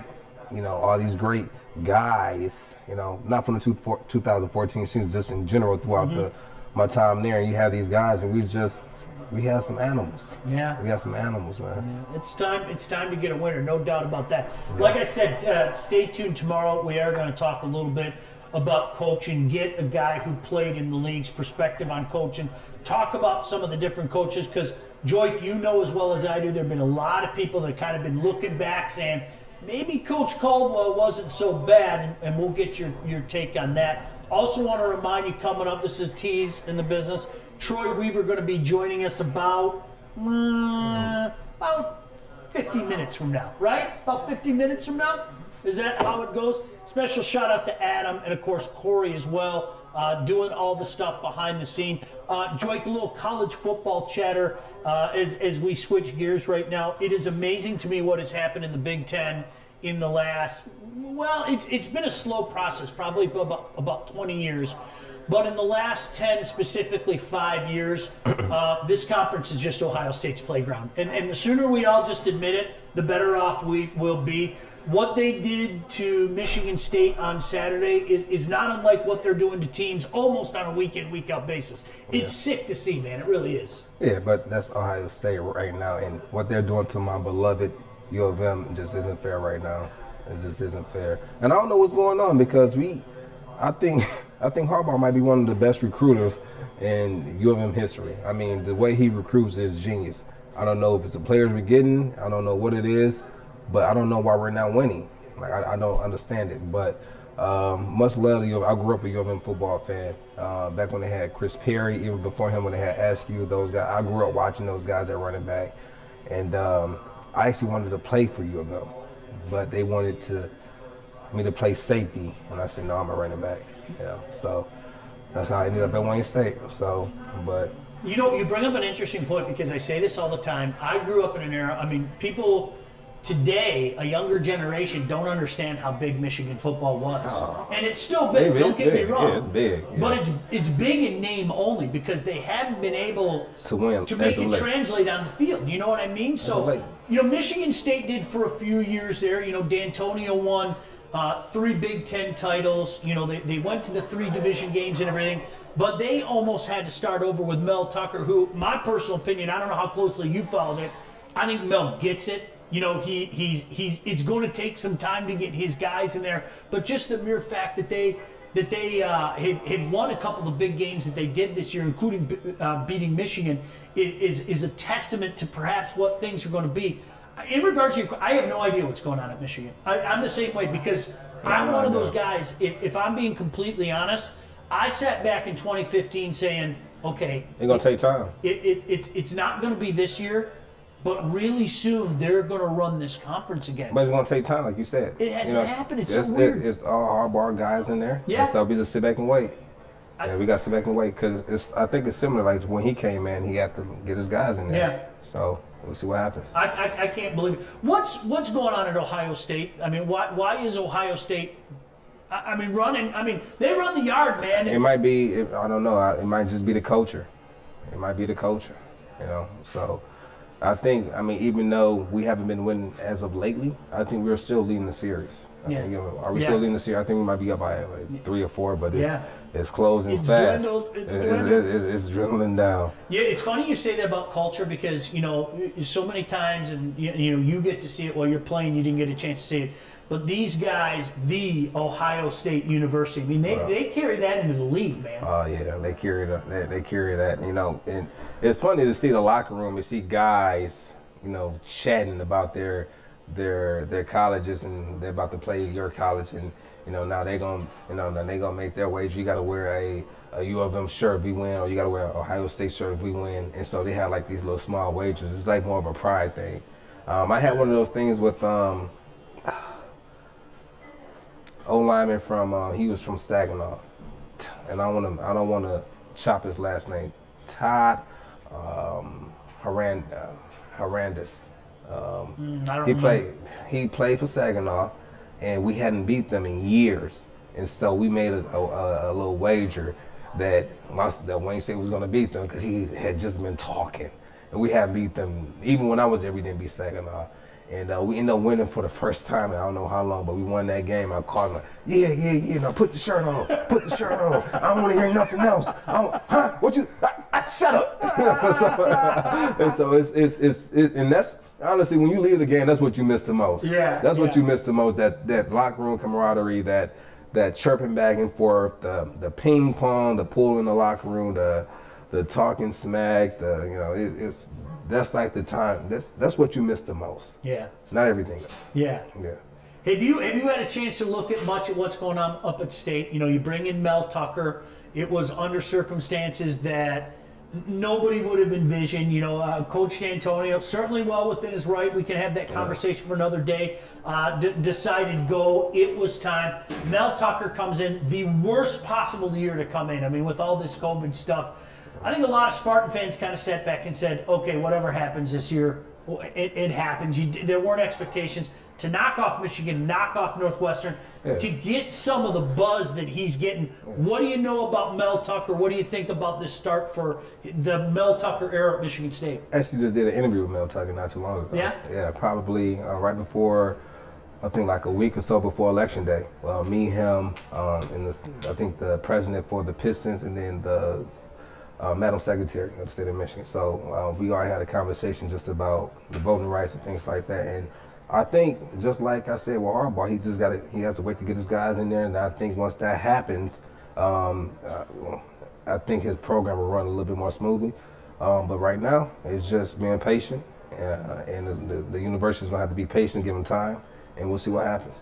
guys, you know, not from the 2014 season, just in general throughout my time there. And you have these guys, and we have some animals. Yeah. We have some animals, man. Yeah. It's time to get a winner, no doubt about that. Yeah. Like I said, stay tuned tomorrow. We are going to talk a little bit about coaching, get a guy who played in the league's perspective on coaching, talk about some of the different coaches, because Joik, you know as well as I do, there have been a lot of people that kind of been looking back saying, maybe Coach Caldwell wasn't so bad, and we'll get your take on that. Also want to remind you, coming up, this is a tease in the business, Troy Weaver going to be joining us about 50 minutes from now, right? About 50 minutes from now? Is that how it goes? Special shout out to Adam and, of course, Corey as well, doing all the stuff behind the scene. Joik, a little college football chatter as we switch gears right now. It is amazing to me what has happened in the Big Ten in the last, well, it's been a slow process, probably about 20 years. But in the last 10, specifically 5 years, this conference is just Ohio State's playground. And the sooner we all just admit it, the better off we will be. What they did to Michigan State on Saturday is not unlike what they're doing to teams almost on a week-in, week-out basis. It's sick to see, man. It really is. Yeah, but that's Ohio State right now. And what they're doing to my beloved U of M just isn't fair right now. It just isn't fair. And I don't know what's going on because I think Harbaugh might be one of the best recruiters in U of M history. I mean, the way he recruits is genius. I don't know if it's the players we're getting. I don't know what it is. But I don't know why we're not winning. Like I don't understand it. But much love to U of M. I grew up a U of M football fan. Back when they had Chris Perry, even before him when they had Askew, those guys. I grew up watching those guys at running back. And I actually wanted to play for U of M. But they wanted me to play safety. And I said, no, I'm a running back. Yeah. So that's how I ended up at Wayne State. So, but. You know, you bring up an interesting point because I say this all the time. I grew up in an era, I mean, people today, a younger generation, don't understand how big Michigan football was. Oh. And it's still big, don't get me wrong. Yeah, it's big. Yeah. But it's big in name only because they haven't been able to make it translate on the field. You know what I mean? So, you know, Michigan State did for a few years there. You know, D'Antonio won 3 Big Ten titles. You know, they went to the 3 division games and everything. But they almost had to start over with Mel Tucker, who, my personal opinion, I don't know how closely you followed it, I think Mel gets it. You know, it's going to take some time to get his guys in there, but just the mere fact that they had won a couple of big games that they did this year, including beating Michigan, is a testament to perhaps what things are going to be. In regards to, I have no idea what's going on at Michigan. I'm the same way because I'm one of those guys. If I'm being completely honest, I sat back in 2015 saying, okay, it's going to take time. It's not going to be this year. But really soon, they're going to run this conference again. But it's going to take time, like you said. It hasn't happened. It's so weird. It's all Harbaugh guys in there. Yeah. So we just sit back and wait. We got to sit back and wait because I think it's similar. Like when he came in, he had to get his guys in there. Yeah. So we'll see what happens. I can't believe it. What's going on at Ohio State? I mean, why is Ohio State? I mean, running. I mean, they run the yard, man. It might be. I don't know. It might just be the culture. It might be the culture. You know. So. I think, even though we haven't been winning as of lately, I think we're still leading the series. Are we still leading the series? I think we might be up by 3 or 4, but it's closing fast. It's dwindling down. Yeah, it's funny you say that about culture because, you know, so many times, and you get to see it while you're playing, you didn't get a chance to see it. But these guys, the Ohio State University, I mean, they carry that into the league, man. Oh, yeah, they carry that, you know. And it's funny to see the locker room and see guys, you know, chatting about their their colleges, and they're about to play your college, and now they're gonna make their wager. You got to wear a U of M shirt if we win, or you got to wear an Ohio State shirt if we win. And so they have like these little small wagers. It's like more of a pride thing. I had one of those things with O-lineman from he was from Saginaw, and I don't want to chop his last name. Todd Harandis. He played for Saginaw, and we hadn't beat them in years, and so we made a little wager that Wayne State was going to beat them because he had just been talking, and we hadn't beat them even when I was there. We didn't beat Saginaw, and we ended up winning for the first time in I don't know how long, but we won that game. I called him like, yeah. Now put the shirt on. I don't want to hear nothing else. Huh? What you? Shut up. And so it's and that's. Honestly, when you leave the game, that's what you miss the most. Yeah, that's what you miss the most. That locker room camaraderie, that chirping back and forth, the ping pong, the pool in the locker room, the talking smack, that's like the time. That's what you miss the most. Yeah. Not everything else. Yeah. Yeah. Have you had a chance to look at much of what's going on up at State? You bring in Mel Tucker. It was under circumstances that nobody would have envisioned. Coach D'Antonio, certainly well within his right. We can have that conversation for another day. Decided go. It was time. Mel Tucker comes in, the worst possible year to come in. I mean, with all this COVID stuff, I think a lot of Spartan fans kind of sat back and said, okay, whatever happens this year, it happens. There weren't expectations. To knock off Michigan, knock off Northwestern, to get some of the buzz that he's getting. What do you know about Mel Tucker? What do you think about this start for the Mel Tucker era at Michigan State? Actually, just did an interview with Mel Tucker not too long ago. Yeah? Yeah, probably right before, I think like a week or so before Election Day. Me, him, and I think the president for the Pistons, and then the Madam Secretary of the state of Michigan. So we already had a conversation just about the voting rights and things like that. And I think, just like I said with Harbaugh, he has to wait to get his guys in there, and I think once that happens, I think his program will run a little bit more smoothly. But right now, it's just being patient, and the university's gonna have to be patient, give them time, and we'll see what happens.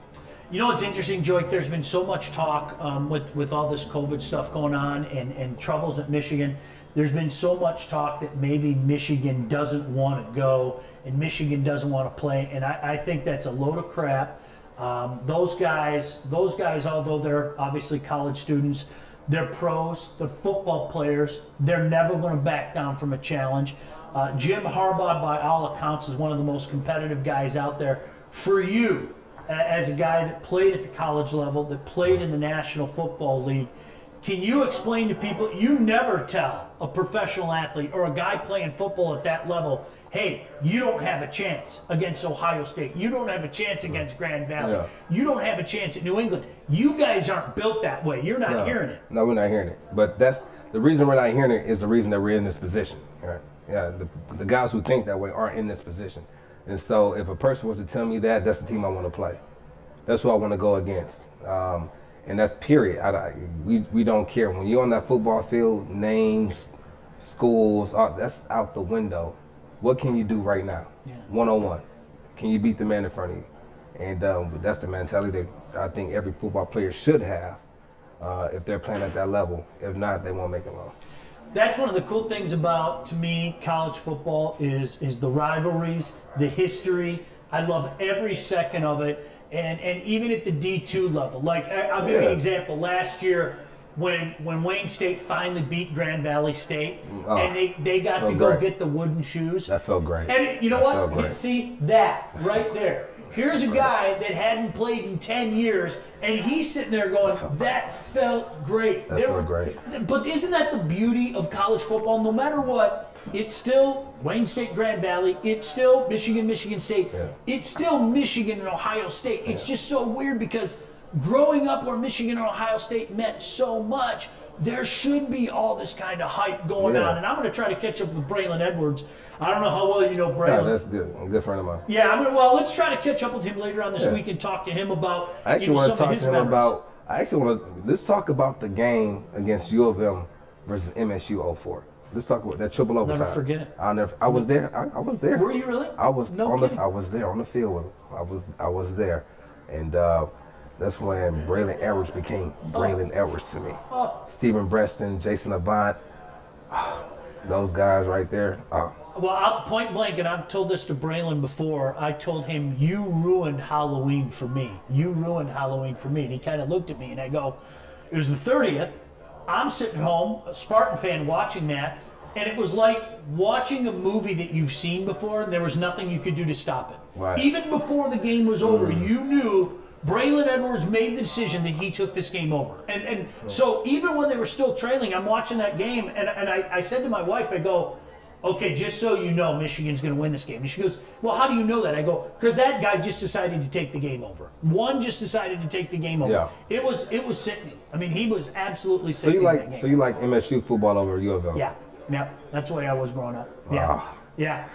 It's interesting, Joik. There's been so much talk with all this COVID stuff going on and troubles at Michigan. There's been so much talk that maybe Michigan doesn't want to go and Michigan doesn't want to play, and I think that's a load of crap. Those guys, although they're obviously college students, they're pros, they're football players. They're never going to back down from a challenge. Jim Harbaugh, by all accounts, is one of the most competitive guys out there. For you, as a guy that played at the college level, that played in the National Football League, can you explain to people, you never tell a professional athlete or a guy playing football at that level, hey, you don't have a chance against Ohio State. You don't have a chance against Grand Valley. Yeah. You don't have a chance at New England. You guys aren't built that way. You're not hearing it. No, we're not hearing it. But that's the reason we're not hearing it is the reason that we're in this position. Right? Yeah, the guys who think that way aren't in this position. And so if a person was to tell me that, that's the team I want to play. That's who I want to go against. And that's period. We don't care. When you're on that football field, names, schools, that's out the window. What can you do right now? Yeah. One-on-one. Can you beat the man in front of you? And that's the mentality that I think every football player should have if they're playing at that level. If not, they won't make it long. That's one of the cool things about, to me, college football is the rivalries, the history. I love every second of it. And even at the D2 level, like I'll give you an example. Last year, when Wayne State finally beat Grand Valley State, and they got to go get the wooden shoes. That felt great. And you know what? See that right there. Here's a guy that hadn't played in 10 years, and he's sitting there going, that felt great. That felt great. But isn't that the beauty of college football? No matter what, it's still Wayne State, Grand Valley. It's still Michigan, Michigan State. Yeah. It's still Michigan and Ohio State. It's just so weird because growing up where Michigan and Ohio State meant so much, there should be all this kind of hype going on. And I'm going to try to catch up with Braylon Edwards. I don't know how well you know Braylon. Yeah, that's good. I'm a good friend of mine. Yeah, well, let's try to catch up with him later on this week and talk to him about I actually want to talk to him memories. let's talk about the game against U of M versus MSU 04. Let's talk about that triple overtime. Never forget it. I was there. I was there. Were you really? I was No kidding. I was there on the field with him. I was there, and that's when Braylon Edwards became Braylon Edwards to me. Stephen Breston, Jason Avant, those guys right there. Well, I'll point blank, and I've told this to Braylon before. I told him, "You ruined Halloween for me. You ruined Halloween for me." And he kind of looked at me, and I go, "It was the 30th. I'm sitting home, a Spartan fan, watching that, and it was like watching a movie that you've seen before, and there was nothing you could do to stop it. Right. Even before the game was over, you knew." Braylon Edwards made the decision that he took this game over. And so even when they were still trailing, I'm watching that game, and I said to my wife, I go, "Okay, just so you know, Michigan's going to win this game." And she goes, "Well, how do you know that?" I go, "Because that guy just decided to take the game over. One just decided to take the game over." Yeah. It was sickening. I mean, he was absolutely sickening that game. So you like MSU football over U of L? Yeah, that's the way I was growing up. Yeah, yeah.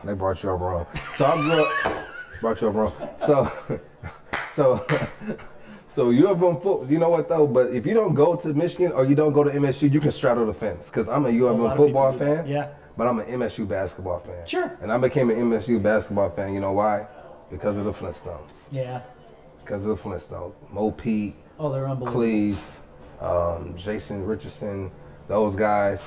They brought you up wrong. So I grew up, brought you up wrong. So you have football. You know what though? But if you don't go to Michigan or you don't go to MSU, you can straddle the fence. Because I'm a U of M football fan. Yeah. But I'm an MSU basketball fan. Sure. And I became an MSU basketball fan. You know why? Because of the Flintstones. Yeah. Because of the Flintstones. Mo Pete. Oh, they're unbelievable. Cleves, Jason Richardson, those guys,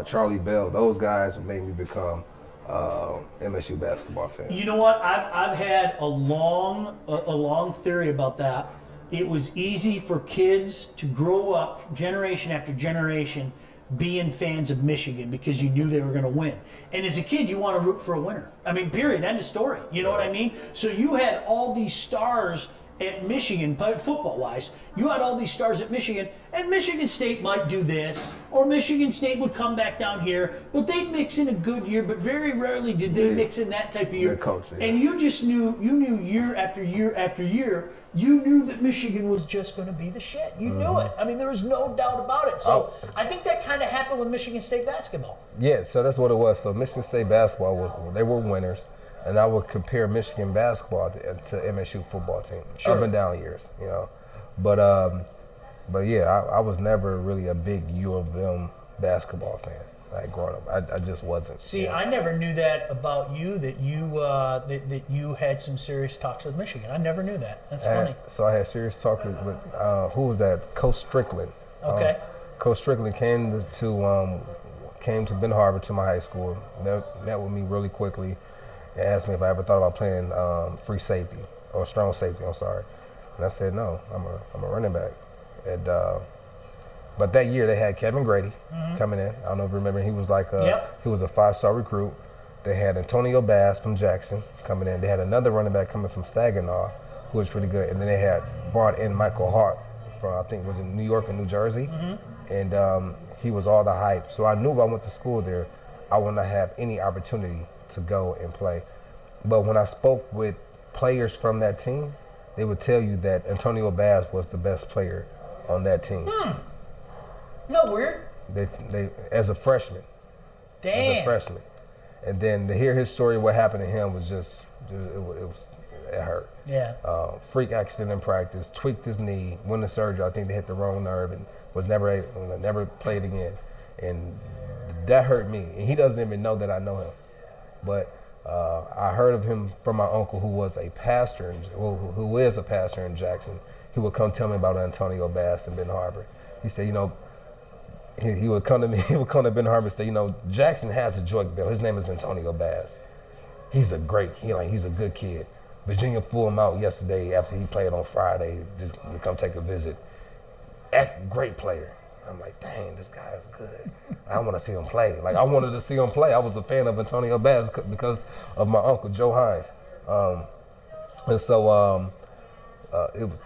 Charlie Bell, those guys made me become MSU basketball fan. You know what? I've had a long theory about that. It was easy for kids to grow up generation after generation being fans of Michigan because you knew they were going to win. And as a kid, you want to root for a winner. I mean, period, end of story. You know what I mean? So you had all these stars at Michigan, football-wise, you had all these stars at Michigan, and Michigan State might do this, or Michigan State would come back down here, but they'd mix in a good year, but very rarely did they mix in that type of year. Coach, yeah. And you just knew year after year after year, you knew that Michigan was just going to be the shit. You knew it. I mean, there was no doubt about it. So I think that kind of happened with Michigan State basketball. Yeah, so that's what it was. So Michigan State basketball they were winners. And I would compare Michigan basketball to MSU football team, up and down years, you know. But yeah, I was never really a big U of M basketball fan. Like growing up, I just wasn't. See, I never knew that about you. That you had some serious talks with Michigan. I never knew that. That's funny. So I had serious talks with who was that? Coach Strickland. Okay. Coach Strickland came to Ben Harbor to my high school. Met with me really quickly. And asked me if I ever thought about playing free safety or strong safety. I'm sorry, and I said no. I'm a running back. And but that year they had Kevin Grady coming in. I don't know if you remember. He was he was a 5-star recruit. They had Antonio Bass from Jackson coming in. They had another running back coming from Saginaw, who was pretty good. And then they had brought in Michael Hart from I think was in New York and New Jersey, and he was all the hype. So I knew if I went to school there, I would not have any opportunity to go and play. But when I spoke with players from that team, they would tell you that Antonio Bass was the best player on that team. No, weird. They as a freshman. Damn. As a freshman. And then to hear his story, what happened to him was just, it hurt. Yeah. Freak accident in practice, tweaked his knee, went to surgery. I think they hit the wrong nerve and was never played again. And that hurt me. And he doesn't even know that I know him. But I heard of him from my uncle, who was a pastor, who is a pastor in Jackson. He would come tell me about Antonio Bass in Ben Harbor. He said, you know, he would come to me. He would come to Ben Harbor and say, you know, Jackson has a joint bill. His name is Antonio Bass. He's a good kid. Virginia flew him out yesterday after he played on Friday just to come take a visit. Great player. I'm like, dang, this guy is good. I want to see him play. Like, I wanted to see him play. I was a fan of Antonio Bass because of my uncle, Joe Hines. And so it was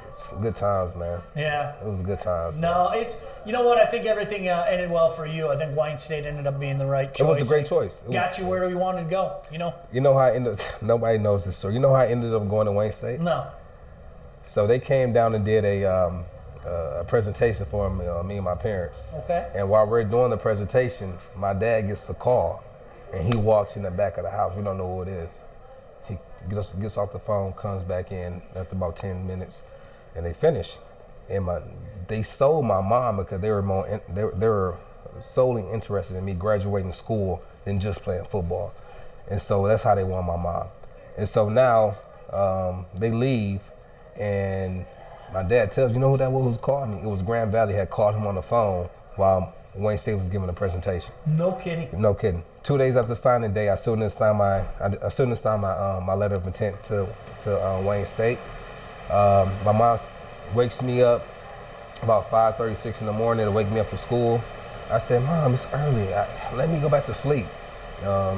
good times, man. Yeah. It was good times. No, it's, you know what, I think everything ended well for you. I think Wayne State ended up being the right choice. It was a great choice. Got you where we wanted to go, you know? You know how I ended, nobody knows this story. You know how I ended up going to Wayne State? No. So they came down and did a presentation for me and my parents. Okay. And while we're doing the presentation, my dad gets a call, and he walks in the back of the house. We don't know who it is. He gets off the phone, comes back in after about 10 minutes, and they finish. And they sold my mom because they were solely interested in me graduating school than just playing football. And so that's how they won my mom. And so now they leave, and my dad tells, you know who that was calling me? It was Grand Valley had called him on the phone while Wayne State was giving a presentation. No kidding. No kidding. 2 days after signing day, I still didn't sign my letter of intent to Wayne State. My mom wakes me up about 5:36 in the morning to wake me up for school. I said, Mom, it's early. Let me go back to sleep.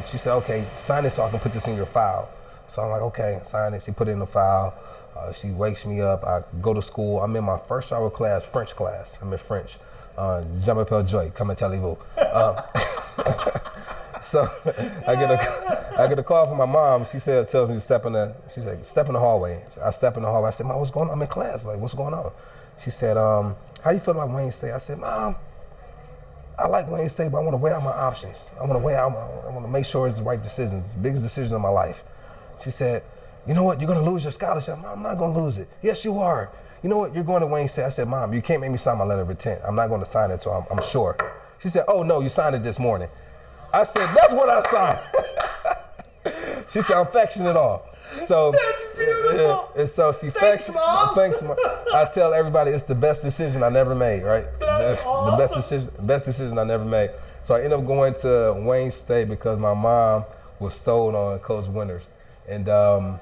She said, okay, sign it so I can put this in your file. So I'm like, okay, sign it. She put it in the file. She wakes me up. I go to school. I'm in my first hour class, French class. I'm in French. Je m'appelle Joy. Come and tell-vous. So I get a call from my mom. She tells me to step in the hallway. I step in the hallway. I said, Mom, what's going on? I'm in class. Like, what's going on? She said, how you feel about Wayne State? I said, Mom, I like Wayne State, but I want to weigh out my options. I want to make sure it's the right decision, the biggest decision of my life. She said, you know what? You're going to lose your scholarship. Mom, I'm not going to lose it. Yes, you are. You know what? You're going to Wayne State. I said, Mom, you can't make me sign my letter of intent. I'm not going to sign it until I'm sure. She said, oh, no, you signed it this morning. I said, that's what I signed. She said, I'm faxing it off. So that's beautiful. And so she Thanks, Mom. Thanks, Mom. I tell everybody it's the best decision I never made, right? That's awesome. The best decision I never made. So I ended up going to Wayne State because my mom was sold on Coach Winters. And I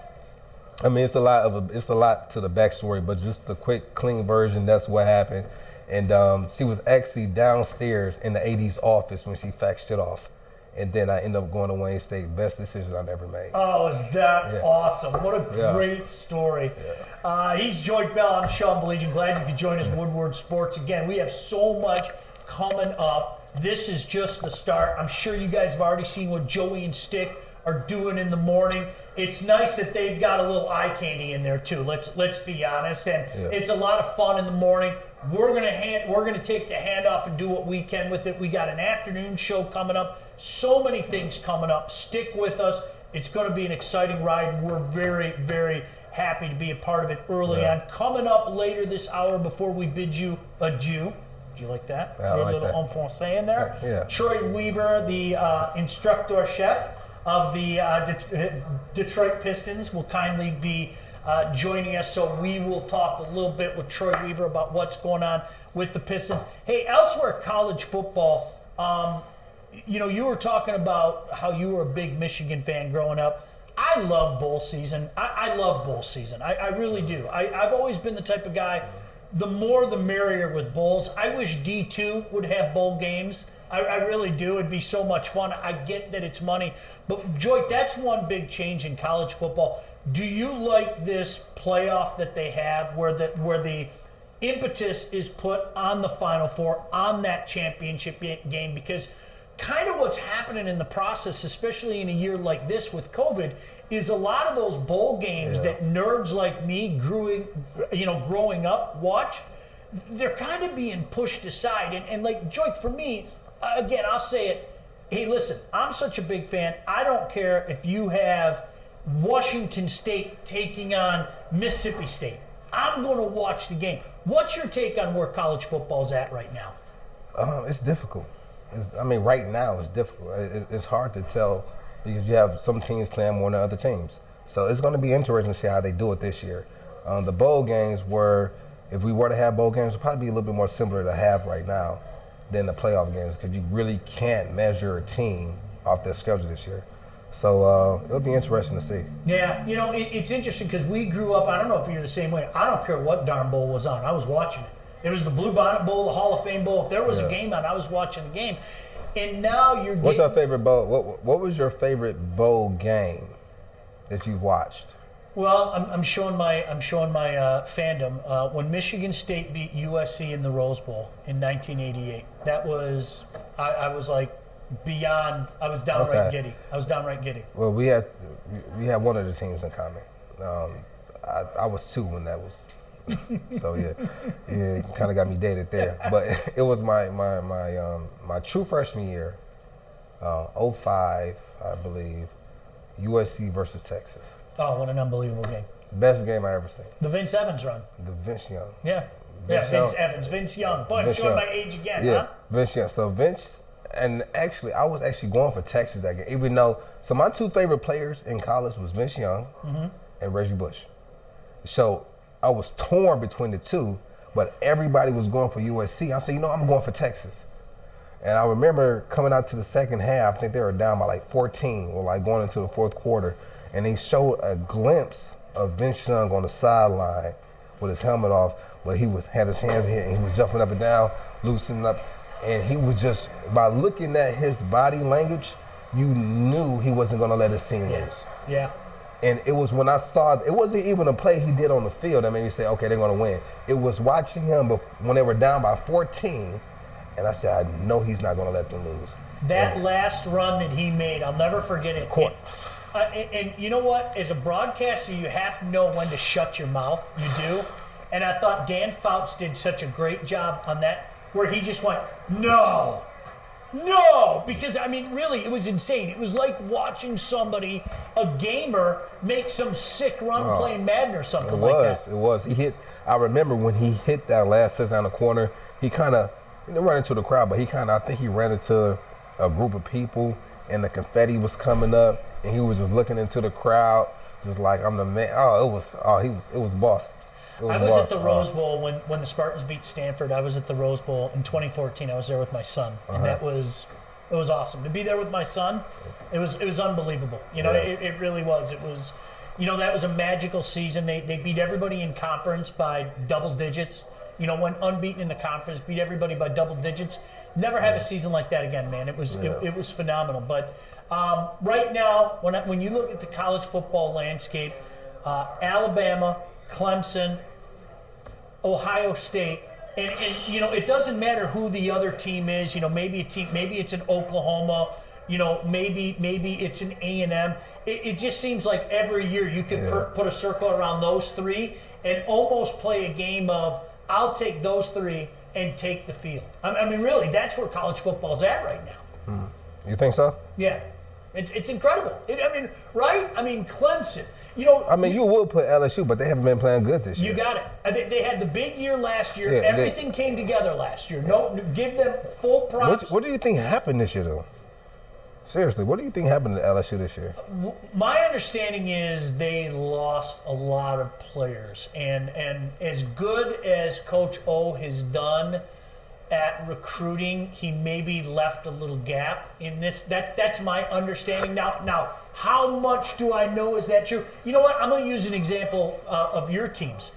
mean, it's a lot to the backstory, but just the quick, clean version, that's what happened. And she was actually downstairs in the AD's office when she faxed it off. And then I ended up going to Wayne State. Best decision I ever made. Oh, is that awesome? What a great story. Yeah. He's Joy Bell. I'm Sean Baligian. Glad you could join us, Woodward Sports. Again, we have so much coming up. This is just the start. I'm sure you guys have already seen what Joey and Stick are doing in the morning. It's nice that they've got a little eye candy in there too. Let's be honest, and it's a lot of fun in the morning. We're gonna take the handoff and do what we can with it. We got an afternoon show coming up. So many things coming up. Stick with us. It's going to be an exciting ride. We're very, very happy to be a part of it early on. Coming up later this hour before we bid you adieu. Do you like that? Yeah, I like a little en français in there. Yeah. Troy Weaver, the instructor chef of the Detroit Pistons, will kindly be joining us, so we will talk a little bit with Troy Weaver about what's going on with the Pistons. Hey, elsewhere college football, you were talking about how you were a big Michigan fan growing up. I love bowl season. I love bowl season. I really do. I've always been the type of guy, the more the merrier with bowls. I wish D2 would have bowl games. I really do. It'd be so much fun. I get that it's money. But, Joy, that's one big change in college football. Do you like this playoff that they have where the impetus is put on the Final Four, on that championship game? Because kind of what's happening in the process, especially in a year like this with COVID, is a lot of those bowl games that nerds like me growing up watch, they're kind of being pushed aside. And like, Joy, for me, again, I'll say it. Hey, listen, I'm such a big fan. I don't care if you have Washington State taking on Mississippi State. I'm going to watch the game. What's your take on where college football's at right now? It's difficult. Right now it's difficult. It's hard to tell because you have some teams playing more than other teams. So it's going to be interesting to see how they do it this year. The bowl games if we were to have bowl games, would probably be a little bit more similar to have right now than the playoff games because you really can't measure a team off their schedule this year. So it'll be interesting to see. Yeah, it's interesting because we grew up, I don't know if you're the same way, I don't care what darn bowl was on, I was watching it. It was the Blue Bonnet Bowl, the Hall of Fame Bowl. If there was a game on, I was watching the game. And now you're What's your favorite bowl? What was your favorite bowl game that you've watched? Well, I'm showing my fandom. When Michigan State beat USC in the Rose Bowl in 1988, that was I was like beyond. I was downright giddy. Well, we had one of the teams in common. I was 2 when that was. So it kind of got me dated there. But it was my true freshman year, 05, I believe, USC versus Texas. Oh, what an unbelievable game. Best game I ever seen. The Vince Young. Yeah. Vince Young. Boy, I'm showing my age again, huh? Vince Young. So Vince, and actually, I was actually going for Texas that game, even though. So my two favorite players in college was Vince Young and Reggie Bush. So I was torn between the two, but everybody was going for USC. I said, I'm going for Texas. And I remember coming out to the second half, I think they were down by like 14 or like going into the fourth quarter, and they showed a glimpse of Vince Young on the sideline with his helmet off, but he had his hands here and he was jumping up and down, loosening up, and he was just, by looking at his body language, you knew he wasn't going to let his team lose. Yeah. And it was when I saw, it wasn't even a play he did on the field that made me say, okay, they're going to win. It was watching him when they were down by 14, and I said, I know he's not going to let them lose. That last run that he made, I'll never forget it. Of course. And you know what? As a broadcaster, you have to know when to shut your mouth. You do. And I thought Dan Fouts did such a great job on that, where he just went, no, because, I mean, really, it was insane. It was like watching somebody, a gamer, make some sick run playing Madden or something like that. It was. I remember when he hit that last touchdown the corner, he kind of, he didn't run into the crowd, but I think he ran into a group of people, and the confetti was coming up, and he was just looking into the crowd, just like, I'm the man. It was boss. I was at the Rose Bowl when the Spartans beat Stanford. I was at the Rose Bowl in 2014. I was there with my son, and it was awesome to be there with my son. It was unbelievable. It really was. It was, that was a magical season. They beat everybody in conference by double digits. Went unbeaten in the conference, beat everybody by double digits. Never have a season like that again, man. It was phenomenal. But right now, when you look at the college football landscape, Alabama, Clemson, Ohio State, and it doesn't matter who the other team is. Maybe it's an Oklahoma. Maybe it's an A&M. It just seems like every year you can put a circle around those three and almost play a game of I'll take those three and take the field. I mean, really, that's where college football's at right now. You think so? Yeah, it's incredible. Right? I mean, Clemson. You would put LSU, but they haven't been playing good this year. You got it. They had the big year last year. Everything came together last year. Give them full props. What do you think happened this year, though? Seriously, what do you think happened to LSU this year? My understanding is they lost a lot of players, and as good as Coach O has done at recruiting, he maybe left a little gap in this. That's my understanding. Now, how much do I know is that true? You know what? I'm going to use an example of your teams.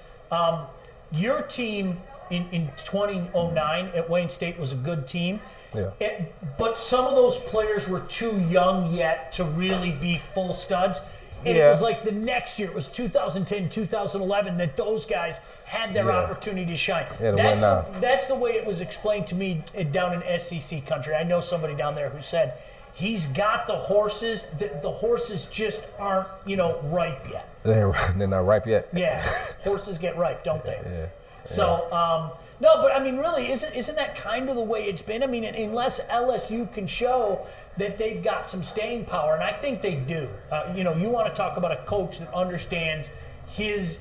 Your team in 2009 at Wayne State was a good team. Yeah. But some of those players were too young yet to really be full studs. And it was like the next year, it was 2010, 2011, that those guys had their opportunity to shine. That's the way it was explained to me down in SEC country. I know somebody down there who said he's got the horses. The horses just aren't, ripe yet. They're not ripe yet. Yeah, horses get ripe, don't they? Yeah. So, no, but I mean, really, isn't that kind of the way it's been? I mean, unless LSU can show that they've got some staying power, and I think they do. You want to talk about a coach that understands his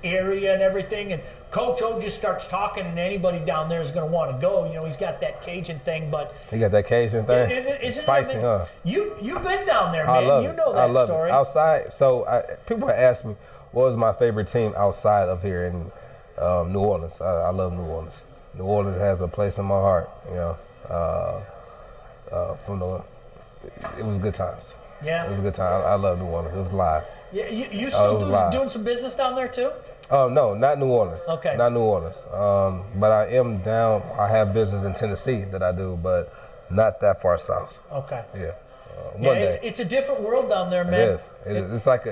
area and everything, and Coach O just starts talking, and anybody down there is going to want to go. He's got that Cajun thing, but he got that Cajun thing. Isn't spicy, huh? You've been down there, man. I love that story. It. Outside, so people have asked me what was my favorite team outside of here in New Orleans. I love New Orleans. New Orleans has a place in my heart. It was good times. Yeah, it was a good time. I love New Orleans. It was live. Yeah, you still doing some business down there too? No, not New Orleans. Okay. Not New Orleans. But I am down. I have business in Tennessee that I do, but not that far south. Okay. Yeah. It's a different world down there, man. It is. It's like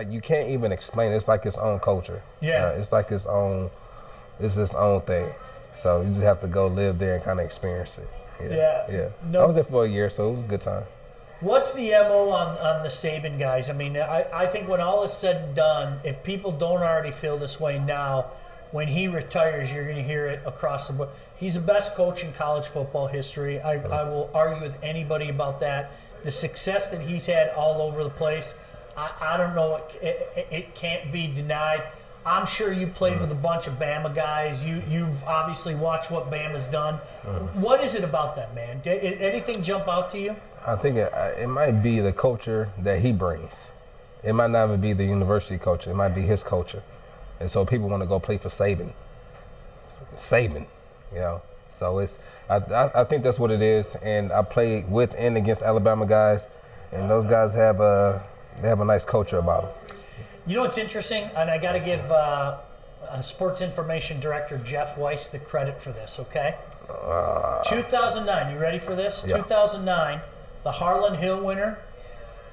you can't even explain it. It's like its own culture. Yeah. It's like its own thing. So you just have to go live there and kind of experience it. Yeah. No, I was there for a year, so it was a good time. What's the MO on the Saban guys? I mean, I think when all is said and done, if people don't already feel this way now, when he retires, you're going to hear it across the board. He's the best coach in college football history. I will argue with anybody about that. The success that he's had all over the place, I don't know. It can't be denied. I'm sure you played with a bunch of Bama guys. You've obviously watched what Bama's done. What is it about that, man? Did anything jump out to you? I think it might be the culture that he brings. It might not even be the university culture. It might be his culture. And so people want to go play for Saban. You know. So I think that's what it is. And I played with and against Alabama guys, and those guys have a nice culture about them. You know what's interesting, and I got to give sports information director Jeff Weiss the credit for this. Okay. 2009. You ready for this? Yeah. 2009, the Harlan Hill winner,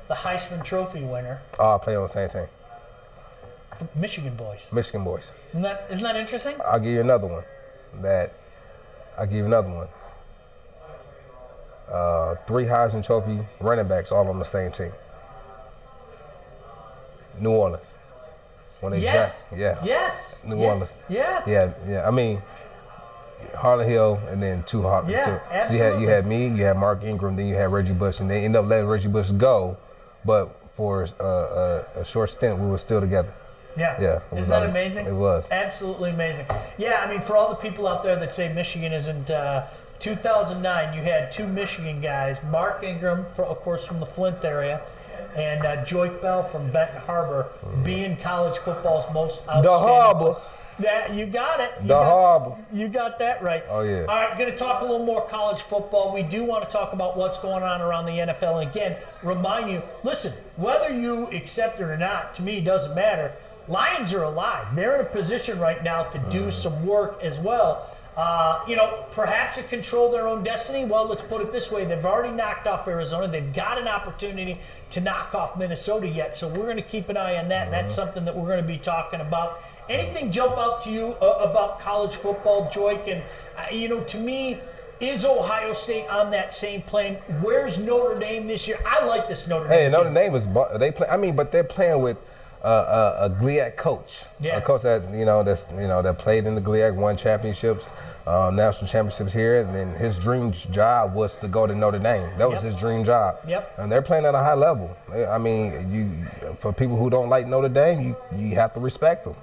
the Heisman Trophy winner. Oh, I play on the same team. Michigan boys. Michigan boys. Isn't that interesting? I'll give you another one. Three Heisman Trophy running backs all on the same team. New Orleans. When they Yes. Yes. New Orleans. Yeah. Yeah. I mean, Harlan Hill and then two Harlan. Yeah, So absolutely. you had me, you had Mark Ingram, then you had Reggie Bush, and they ended up letting Reggie Bush go, but for a short stint, we were still together. Yeah. Isn't that amazing? It was. Absolutely amazing. Yeah, I mean, for all the people out there that say Michigan isn't, 2009, you had two Michigan guys, Mark Ingram, of course, from the Flint area, and Joik Bell from Benton Harbor, being college football's most outstanding. The Harbor. Yeah, you got it. Harbor. You got that right. Oh, yeah. All right, going to talk a little more college football. We do want to talk about what's going on around the NFL. And again, remind you, listen, whether you accept it or not, to me, doesn't matter. Lions are alive. They're in a position right now to do some work as well. Perhaps to control their own destiny. Well, let's put it this way. They've already knocked off Arizona. They've got an opportunity to knock off Minnesota yet. So we're going to keep an eye on that. And that's something that we're going to be talking about. Anything jump out to you about college football, Joik? And, to me, is Ohio State on that same plane? Where's Notre Dame this year? I like this Notre Dame. Hey, Notre Dame is but they're playing with a GLIAC coach. Yeah. A coach that played in the GLIAC, won championships, national championships here, and then his dream job was to go to Notre Dame. That was his dream job. Yep. And they're playing at a high level. I mean, for people who don't like Notre Dame, you have to respect them.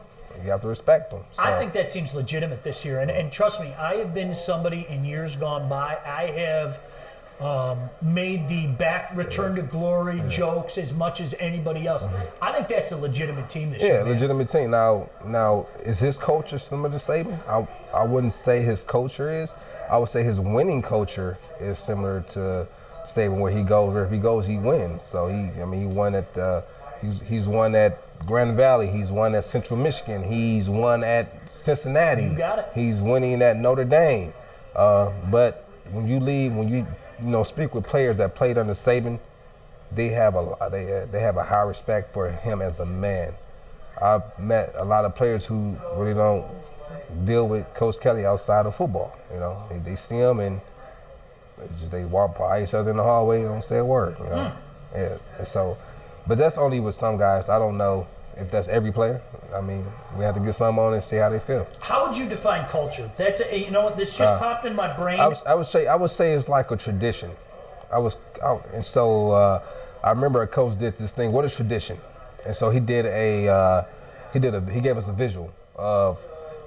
You have to respect them. So. I think that team's legitimate this year. And trust me, I have been somebody in years gone by. I have made the return to glory jokes as much as anybody else. I think that's a legitimate team this year. Yeah, legitimate team. Now, is his culture similar to Saban? I wouldn't say his culture is. I would say his winning culture is similar to Saban, where he goes, wherever he goes, he wins. So he won at he's won at Grand Valley. He's won at Central Michigan. He's won at Cincinnati. You got it. He's winning at Notre Dame. But when you speak with players that played under Saban, they have a high respect for him as a man. I've met a lot of players who really don't deal with Coach Kelly outside of football. They see him and they walk by each other in the hallway and don't say a word. Yeah. And so, but that's only with some guys. I don't know if that's every player. I mean, we have to get some on and see how they feel. How would you define culture? That's this just popped in my brain. I would say it's like a tradition. I remember a coach did this thing. What is tradition? And so he gave us a visual of,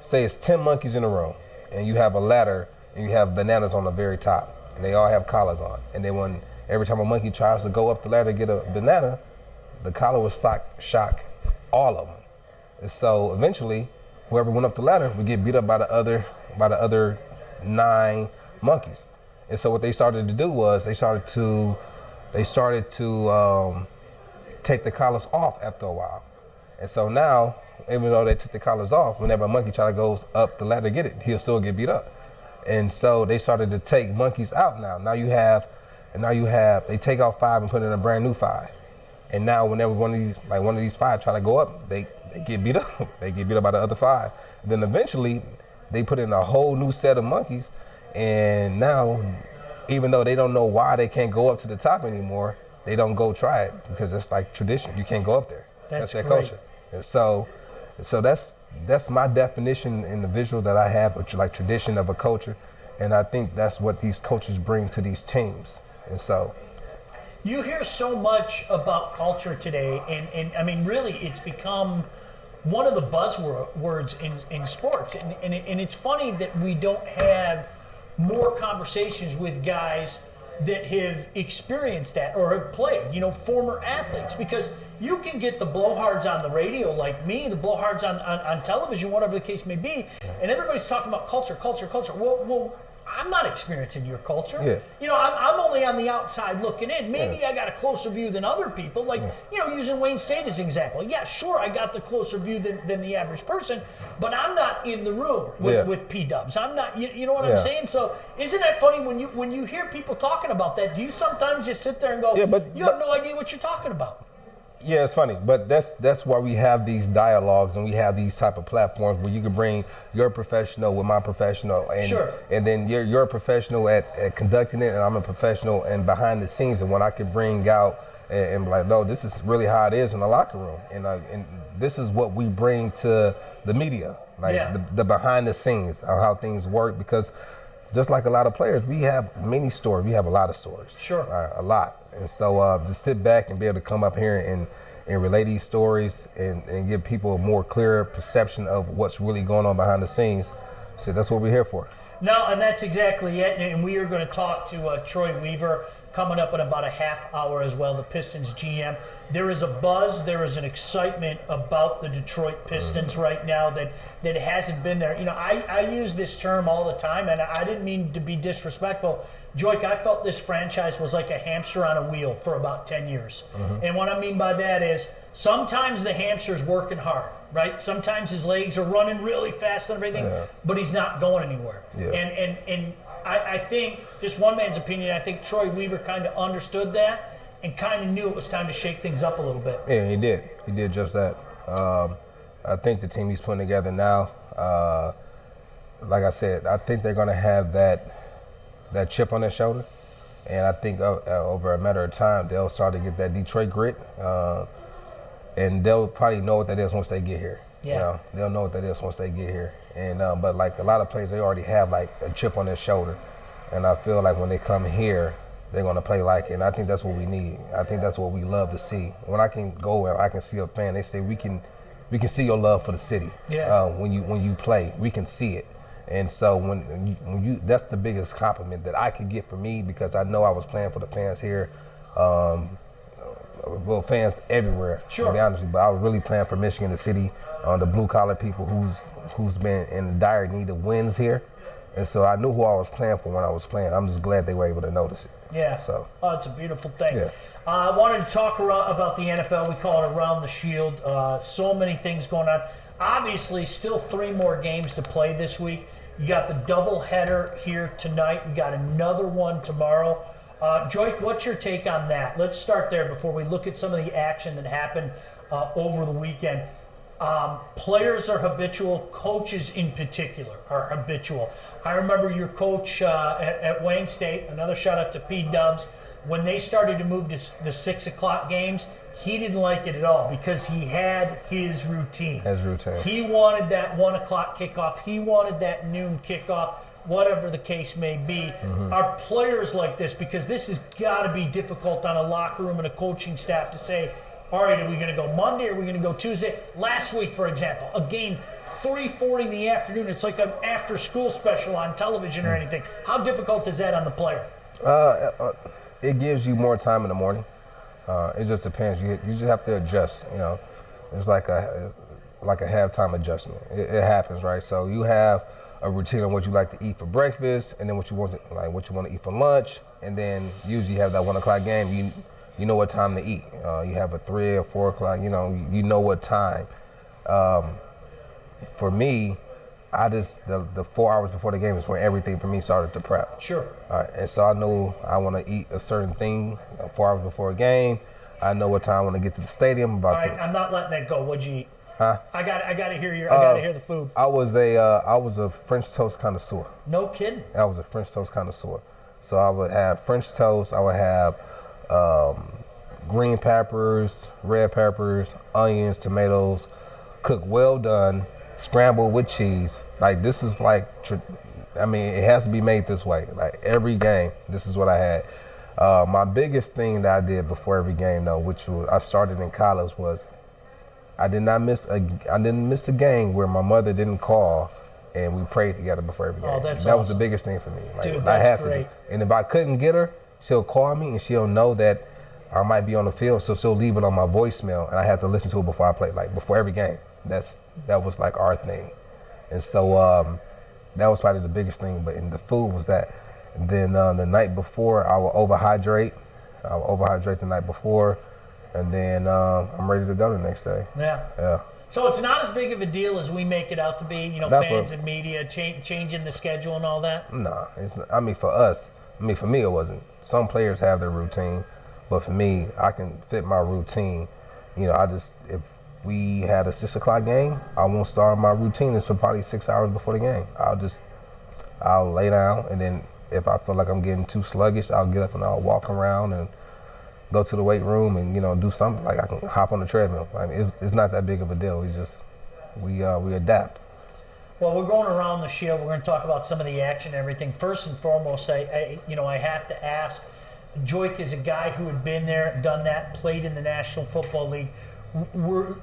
say it's 10 monkeys in a row, and you have a ladder and you have bananas on the very top, and they all have collars on. And then every time a monkey tries to go up the ladder to get a banana, the collar would shock all of them. And so eventually, whoever went up the ladder would get beat up by the other 9 monkeys. And so what they started to do was they started to take the collars off after a while. And so now, even though they took the collars off, whenever a monkey try to go up the ladder to get it, he'll still get beat up. And so they started to take monkeys out now. They take out 5 and put in a brand new 5. And now whenever one of these 5 try to go up, they get beat up. They get beat up by the other 5. Then eventually they put in a whole new set of monkeys. And now, even though they don't know why they can't go up to the top anymore, they don't go try it because it's like tradition. You can't go up there. That's their culture. And so that's my definition in the visual that I have, which like tradition of a culture. And I think that's what these coaches bring to these teams. And so you hear so much about culture today, and I mean, really, it's become one of the buzzwords in sports. And it's funny that we don't have more conversations with guys that have experienced that or have played, former athletes, because you can get the blowhards on the radio like me, the blowhards on television, whatever the case may be, and everybody's talking about culture. Well, I'm not experiencing your culture. Yeah. I'm only on the outside looking in. Maybe I got a closer view than other people. Like, using Wayne State as an example. Yeah, sure, I got the closer view than the average person, but I'm not in the room with P-dubs. I'm not, you know what I'm saying? So isn't that funny when you hear people talking about that? Do you sometimes just sit there and go, you have no idea what you're talking about? Yeah, it's funny, but that's why we have these dialogues and we have these type of platforms where you can bring your professional with my professional, and and then you're a professional at conducting it, and I'm a professional and behind the scenes, and when I can bring out and be like, no, this is really how it is in the locker room, and this is what we bring to the media, like the behind the scenes of how things work, because just like a lot of players, we have many stories. We have a lot of stories. A lot. And so just sit back and be able to come up here and relay these stories and give people a more clearer perception of what's really going on behind the scenes. So that's what we're here for. No, and that's exactly it. And we are going to talk to Troy Weaver coming up in about a half hour as well, the Pistons GM. There is a buzz, there is an excitement about the Detroit Pistons right now that hasn't been there. I use this term all the time, and I didn't mean to be disrespectful. Joik, I felt this franchise was like a hamster on a wheel for about 10 years. And what I mean by that is sometimes the hamster's working hard, right? Sometimes his legs are running really fast and everything, but he's not going anywhere. And I think, just one man's opinion, I think Troy Weaver kind of understood that and kind of knew it was time to shake things up a little bit. Yeah, he did. He did just that. I think the team he's putting together now, like I said, I think they're going to have that chip on their shoulder. And I think over a matter of time, they'll start to get that Detroit grit. And they'll probably know what that is once they get here. They'll know what that is once they get here. And but like a lot of players, they already have like a chip on their shoulder. And I feel like when they come here, they're going to play like it. And I think that's what we need. I think that's what we love to see. When I can go and I can see a fan, they say we can see your love for the city. When you play, we can see it. And so when you that's the biggest compliment that I could get from me, because I know I was playing for the fans here. Well, fans everywhere, to be honest with you, but I was really playing for Michigan, the city, the blue collar people who's been in dire need of wins here. And so I knew who I was playing for when I was playing. I'm just glad they were able to notice it. So it's a beautiful thing. I wanted to talk about the NFL. We call it Around the Shield. So many things going on. Obviously, still 3 more games to play this week. You got the doubleheader here tonight. You got another one tomorrow. Joik, what's your take on that? Let's start there before we look at some of the action that happened over the weekend. Players are habitual. Coaches in particular are habitual. I remember your coach at Wayne State, another shout out to P-Dubs, when they started to move to the 6 o'clock games, he didn't like it at all because he had his routine. He wanted that 1 o'clock kickoff. He wanted that noon kickoff, whatever the case may be. Are players like this, because this has got to be difficult on a locker room and a coaching staff to say, all right, are we going to go Monday? Are we going to go Tuesday? Last week, for example, a game 3:40 in the afternoon. It's like an after-school special on television or anything. How difficult is that on the player? It gives you more time in the morning. It just depends. You just have to adjust. It's like a halftime adjustment. It happens, right? So you have a routine on what you like to eat for breakfast, and then what you want to eat for lunch, and then usually you have that 1 o'clock game. You know what time to eat. You have a 3 or 4 o'clock. You know what time. For me, the 4 hours before the game is when everything for me started to prep. And so I know I want to eat a certain thing 4 hours before a game. I know what time I want to get to the stadium. I'm not letting that go. What'd you eat? Huh? I got to hear I got to hear the food. I was a French toast connoisseur. No kidding. I was a French toast connoisseur. So I would have French toast. I would have green peppers, red peppers, onions, tomatoes, cooked well done, scrambled with cheese. Like, this is like, it has to be made this way. Like, every game, this is what I had. My biggest thing that I did before every game, though, which I started in college, was I didn't miss a game where my mother didn't call and we prayed together before every game. Oh, that's that awesome. was the biggest thing for me. Like, Dude, I that's have great. to do. And if I couldn't get her, she'll call me and she'll know that I might be on the field, so she'll leave it on my voicemail, and I have to listen to it before I play, like before every game. That was like our thing, and so that was probably the biggest thing. But in the food was that. And then the night before, I will overhydrate. The night before, and then I'm ready to go the next day. Yeah. So it's not as big of a deal as we make it out to be. You know, fans and media changing the schedule and all that. No, it's not, I mean for us. For me, it wasn't. Some players have their routine, but for me, I can fit my routine. You know, if we had a 6 o'clock game, I won't start my routine until probably 6 hours before the game. I'll lay down, and then if I feel like I'm getting too sluggish, I'll get up and I'll walk around and go to the weight room and, you know, do something. Like I can hop on the treadmill. I mean, it's not that big of a deal. We adapt. Well, we're going around the shield. We're going to talk about some of the action and everything. First and foremost, I have to ask, Joik is a guy who had been there, done that, played in the National Football League.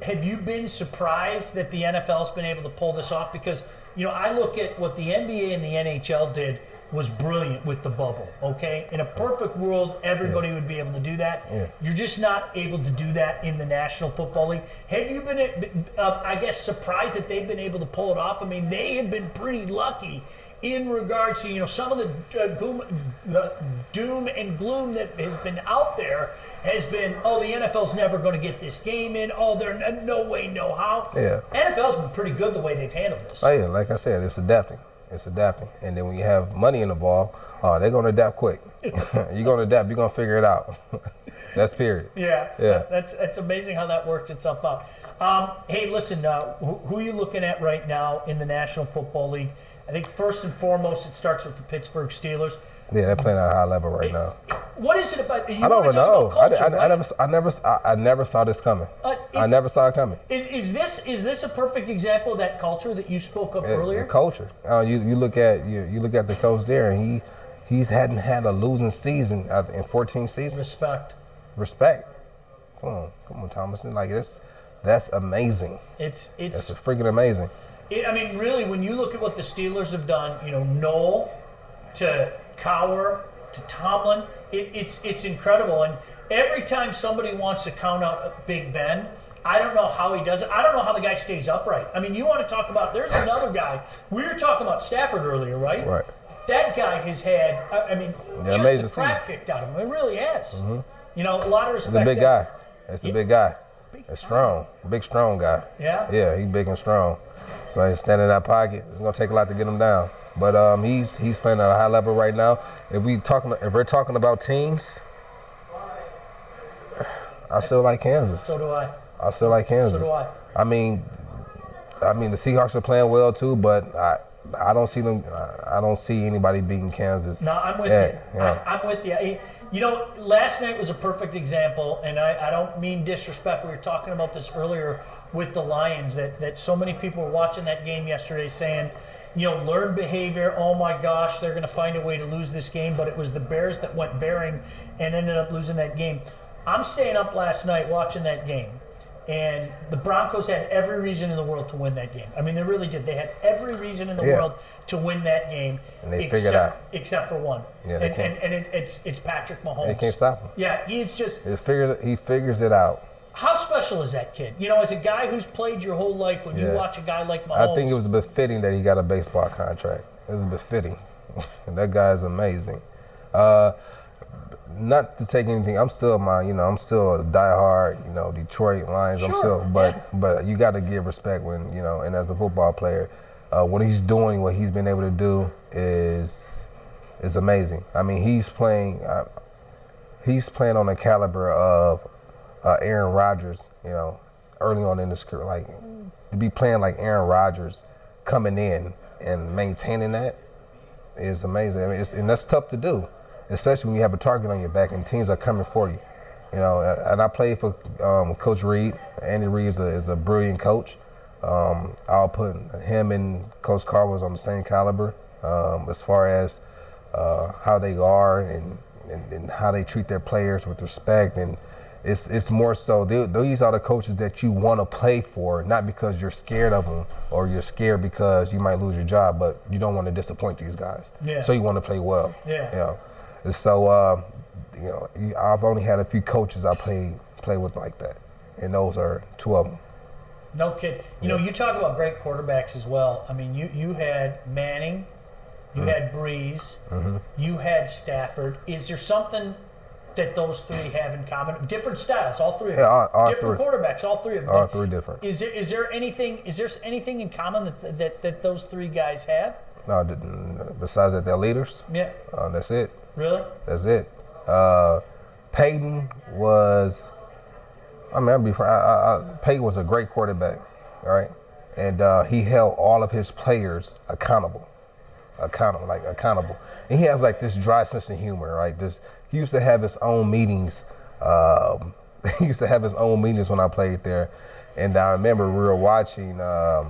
Have you been surprised that the NFL's been able to pull this off? Because, you know, I look at what the NBA and the NHL did was brilliant with the bubble, okay? In a perfect world, everybody would be able to do that. Yeah. You're just not able to do that in the National Football League. Have you been, I guess, surprised that they've been able to pull it off? I mean, they have been pretty lucky in regards to, you know, some of the doom and gloom that has been out there has been, oh, the NFL's never going to get this game in. Oh, they're no way, no how. Yeah. NFL's been pretty good the way they've handled this. Oh, yeah, like I said, it's adapting. And then when you have money in the ball, they're going to adapt quick. You're going to adapt. You're going to figure it out. That's period. Yeah. That's amazing how that worked itself out. Hey, listen, who are you looking at right now in the National Football League? I think first and foremost, it starts with the Pittsburgh Steelers. Yeah, they're playing at a high level right now. What is it about? I don't even know. I never saw this coming. I never saw it coming. Is this a perfect example of that culture that you spoke of earlier? The culture. You look at the coach there, and he's hadn't had a losing season in 14 seasons. Respect. Come on, Thomason. Like that's amazing. It's freaking amazing. I mean, really, when you look at what the Steelers have done, you know, Noel to Cowher to Tomlin, it's incredible. And every time somebody wants to count out Big Ben, I don't know how he does it. I don't know how the guy stays upright. I mean, you want to talk about, there's another guy. We were talking about Stafford earlier, right? Right. That guy has had, just the crap kicked out of him. It really has. Mm-hmm. You know, a lot of respect. He's a big guy. That's a big guy. That's strong. Big, strong guy. Yeah? Yeah, he's big and strong. So he's standing in that pocket. It's going to take a lot to get him down. But he's playing at a high level right now. If we're talking about teams, I still like Kansas. So do I. I still like Kansas. So do I. I mean the Seahawks are playing well too, but I don't see them. I don't see anybody beating Kansas. No, I'm with you. Yeah. I'm with you. You know, last night was a perfect example, and I don't mean disrespect. We were talking about this earlier with the Lions, that so many people were watching that game yesterday saying, you know, learned behavior, oh my gosh, they're going to find a way to lose this game, but it was the Bears that went bearing and ended up losing that game. I'm staying up last night watching that game, and the Broncos had every reason in the world to win that game. I mean, they really did. They had every reason in the world to win that game, and they figured out. Except for one. Yeah, it's Patrick Mahomes. They can't stop him. Yeah, he's just. He figures it out. How special is that kid? You know, as a guy who's played your whole life, when you watch a guy like Mahomes. I think it was befitting that he got a baseball contract. It was befitting. That guy is amazing. Not to take anything, I'm still a diehard, Detroit Lions. Sure, but you got to give respect when, and as a football player, what he's doing, what he's been able to do is amazing. I mean, he's playing on the caliber of Aaron Rodgers, early on in his career. Like, to be playing like Aaron Rodgers, coming in and maintaining that is amazing. I mean, and that's tough to do, especially when you have a target on your back and teams are coming for you. And I played for Coach Reed. Andy Reid is a brilliant coach. I'll put him and Coach Carr on the same caliber as far as how they are and how they treat their players with respect and It's more so these are the coaches that you want to play for, not because you're scared of them or you're scared because you might lose your job, but you don't want to disappoint these guys. Yeah. So you want to play well. Yeah. You know. And so I've only had a few coaches I play with like that, and those are two of them. No kid. You know, you talk about great quarterbacks as well. I mean, you had Manning, you had Breeze, you had Stafford. Is there something that those three have in common? Different styles, all three of them. All different three. Quarterbacks, all three of them. All three different. Is there anything in common that those three guys have? No, besides that, they're leaders. Yeah. That's it. Really? That's it. Peyton was. I mean, I'll be frank. Peyton was a great quarterback, all right, and he held all of his players accountable. And he has like this dry sense of humor, right? He used to have his own meetings. He used to have his own meetings when I played there, and I remember we were watching a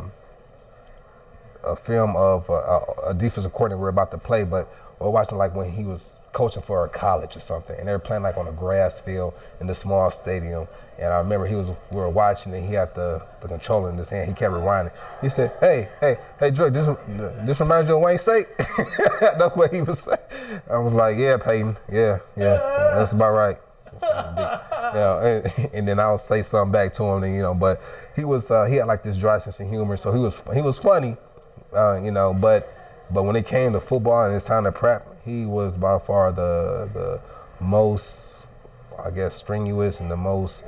film of a defensive coordinator we were about to play, but we were watching like when he was coaching for a college or something, and they were playing like on a grass field in the small stadium. And I remember we were watching, and he had the controller in his hand. He kept rewinding. He said, "Hey, Drake, this reminds you of Wayne State." That's what he was saying. I was like, "Yeah, Peyton, yeah, that's about right." And then I'll say something back to him, and, but he had like this dry sense of humor, so he was funny, But when it came to football and it's time to prep, he was by far the most, I guess, strenuous and the most,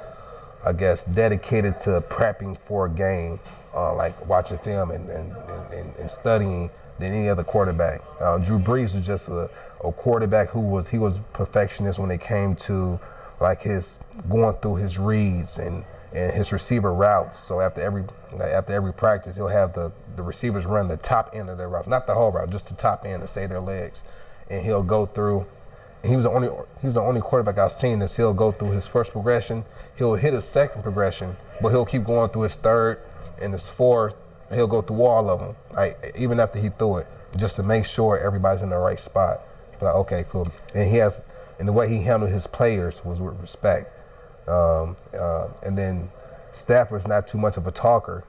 I guess, dedicated to prepping for a game, like watching film and studying than any other quarterback. Drew Brees was just a quarterback he was perfectionist when it came to like his going through his reads and his receiver routes. So after every practice, he'll have the receivers run the top end of their route, not the whole route, just the top end to save their legs. And he'll go through. And he was the only quarterback I've seen that he'll go through his first progression. He'll hit his second progression, but he'll keep going through his third and his fourth. And he'll go through all of them, even after he threw it, just to make sure everybody's in the right spot. Like, okay, cool. And the way he handled his players was with respect. And then Stafford's not too much of a talker,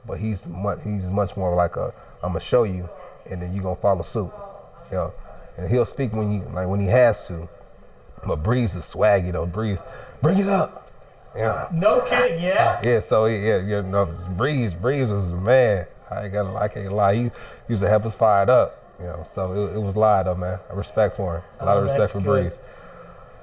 but he's much more like I'm gonna show you, and then you're gonna follow suit. And he'll speak when he has to. But Breeze is swaggy though. Breeze, bring it up. Yeah. No kidding, yeah. Yeah. So Breeze is a man. I can't lie. He used to have us fired up. So it was live though, man. I respect for him. A lot of respect for good. Breeze.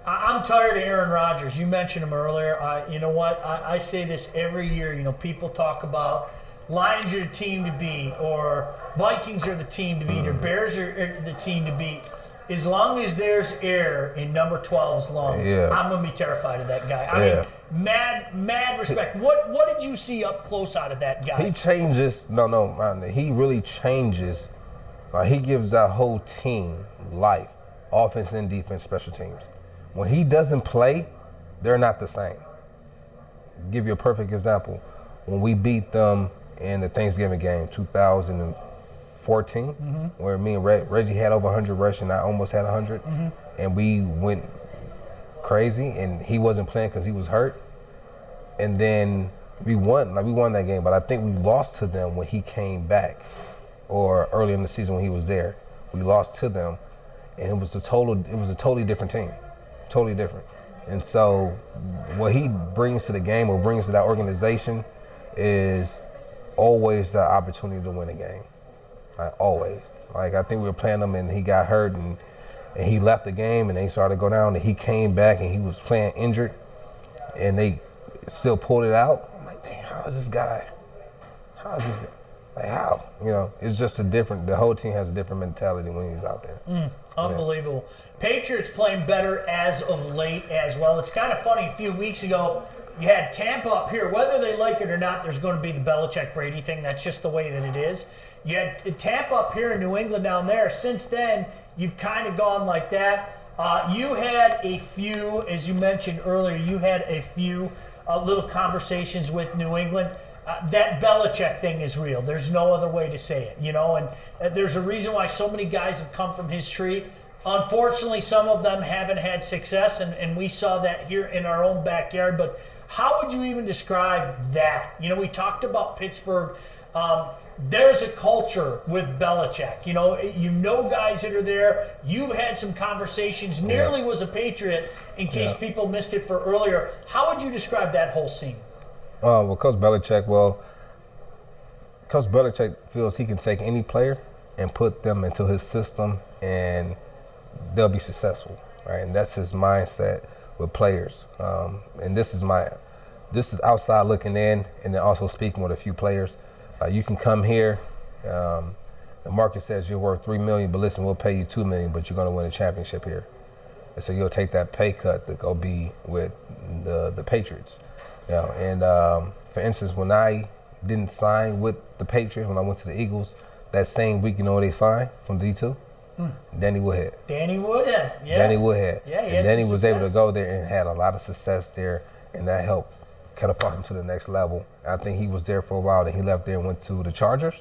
I'm tired of Aaron Rodgers. You mentioned him earlier. You know what? I say this every year. People talk about Lions are the team to beat, or Vikings are the team to beat, or Bears are the team to beat. As long as there's air in number 12's lungs, I'm going to be terrified of that guy. I mean, mad respect. What did you see up close out of that guy? He changes. He really changes. He gives that whole team life, offense and defense, special teams. When he doesn't play, they're not the same. I'll give you a perfect example. When we beat them in the Thanksgiving game, 2014, where me and Reggie had over 100 rushing, I almost had 100, and we went crazy, and he wasn't playing because he was hurt. And then we won that game, but I think we lost to them when he came back, or early in the season when he was there. We lost to them, and it was a totally different team. Totally different. And so what he brings to the game or brings to that organization is always the opportunity to win a game. Always. I think we were playing him and he got hurt and he left the game and they started to go down and he came back and he was playing injured and they still pulled it out. I'm like, damn, how is this guy? How? It's just the whole team has a different mentality when he's out there. Unbelievable. Patriots playing better as of late as well. It's kind of funny, a few weeks ago, you had Tampa up here. Whether they like it or not, there's going to be the Belichick-Brady thing. That's just the way that it is. You had Tampa up here in New England down there. Since then, you've kind of gone like that. You had a few, as you mentioned earlier, little conversations with New England. That Belichick thing is real. There's no other way to say it, and there's a reason why so many guys have come from his tree. Unfortunately, some of them haven't had success, and we saw that here in our own backyard. But how would you even describe that? You know, we talked about Pittsburgh. There's a culture with Belichick. You know guys that are there. You've had some conversations. Nearly was a Patriot, in case people missed it for earlier. How would you describe that whole scene? Well, Coach Belichick feels he can take any player and put them into his system, and they'll be successful, right? And that's his mindset with players. And this is outside looking in, and then also speaking with a few players. You can come here. The market says you're worth $3 million, but listen, we'll pay you $2 million, but you're going to win a championship here. And so you'll take that pay cut to go be with the Patriots. And for instance, when I didn't sign with the Patriots, when I went to the Eagles, that same week, they signed from D2? Danny Woodhead. Danny Woodhead, yeah. Danny Woodhead. Yeah, and Danny was able to go there and had a lot of success there, and that helped catapult him to the next level. I think he was there for a while, then he left there and went to the Chargers.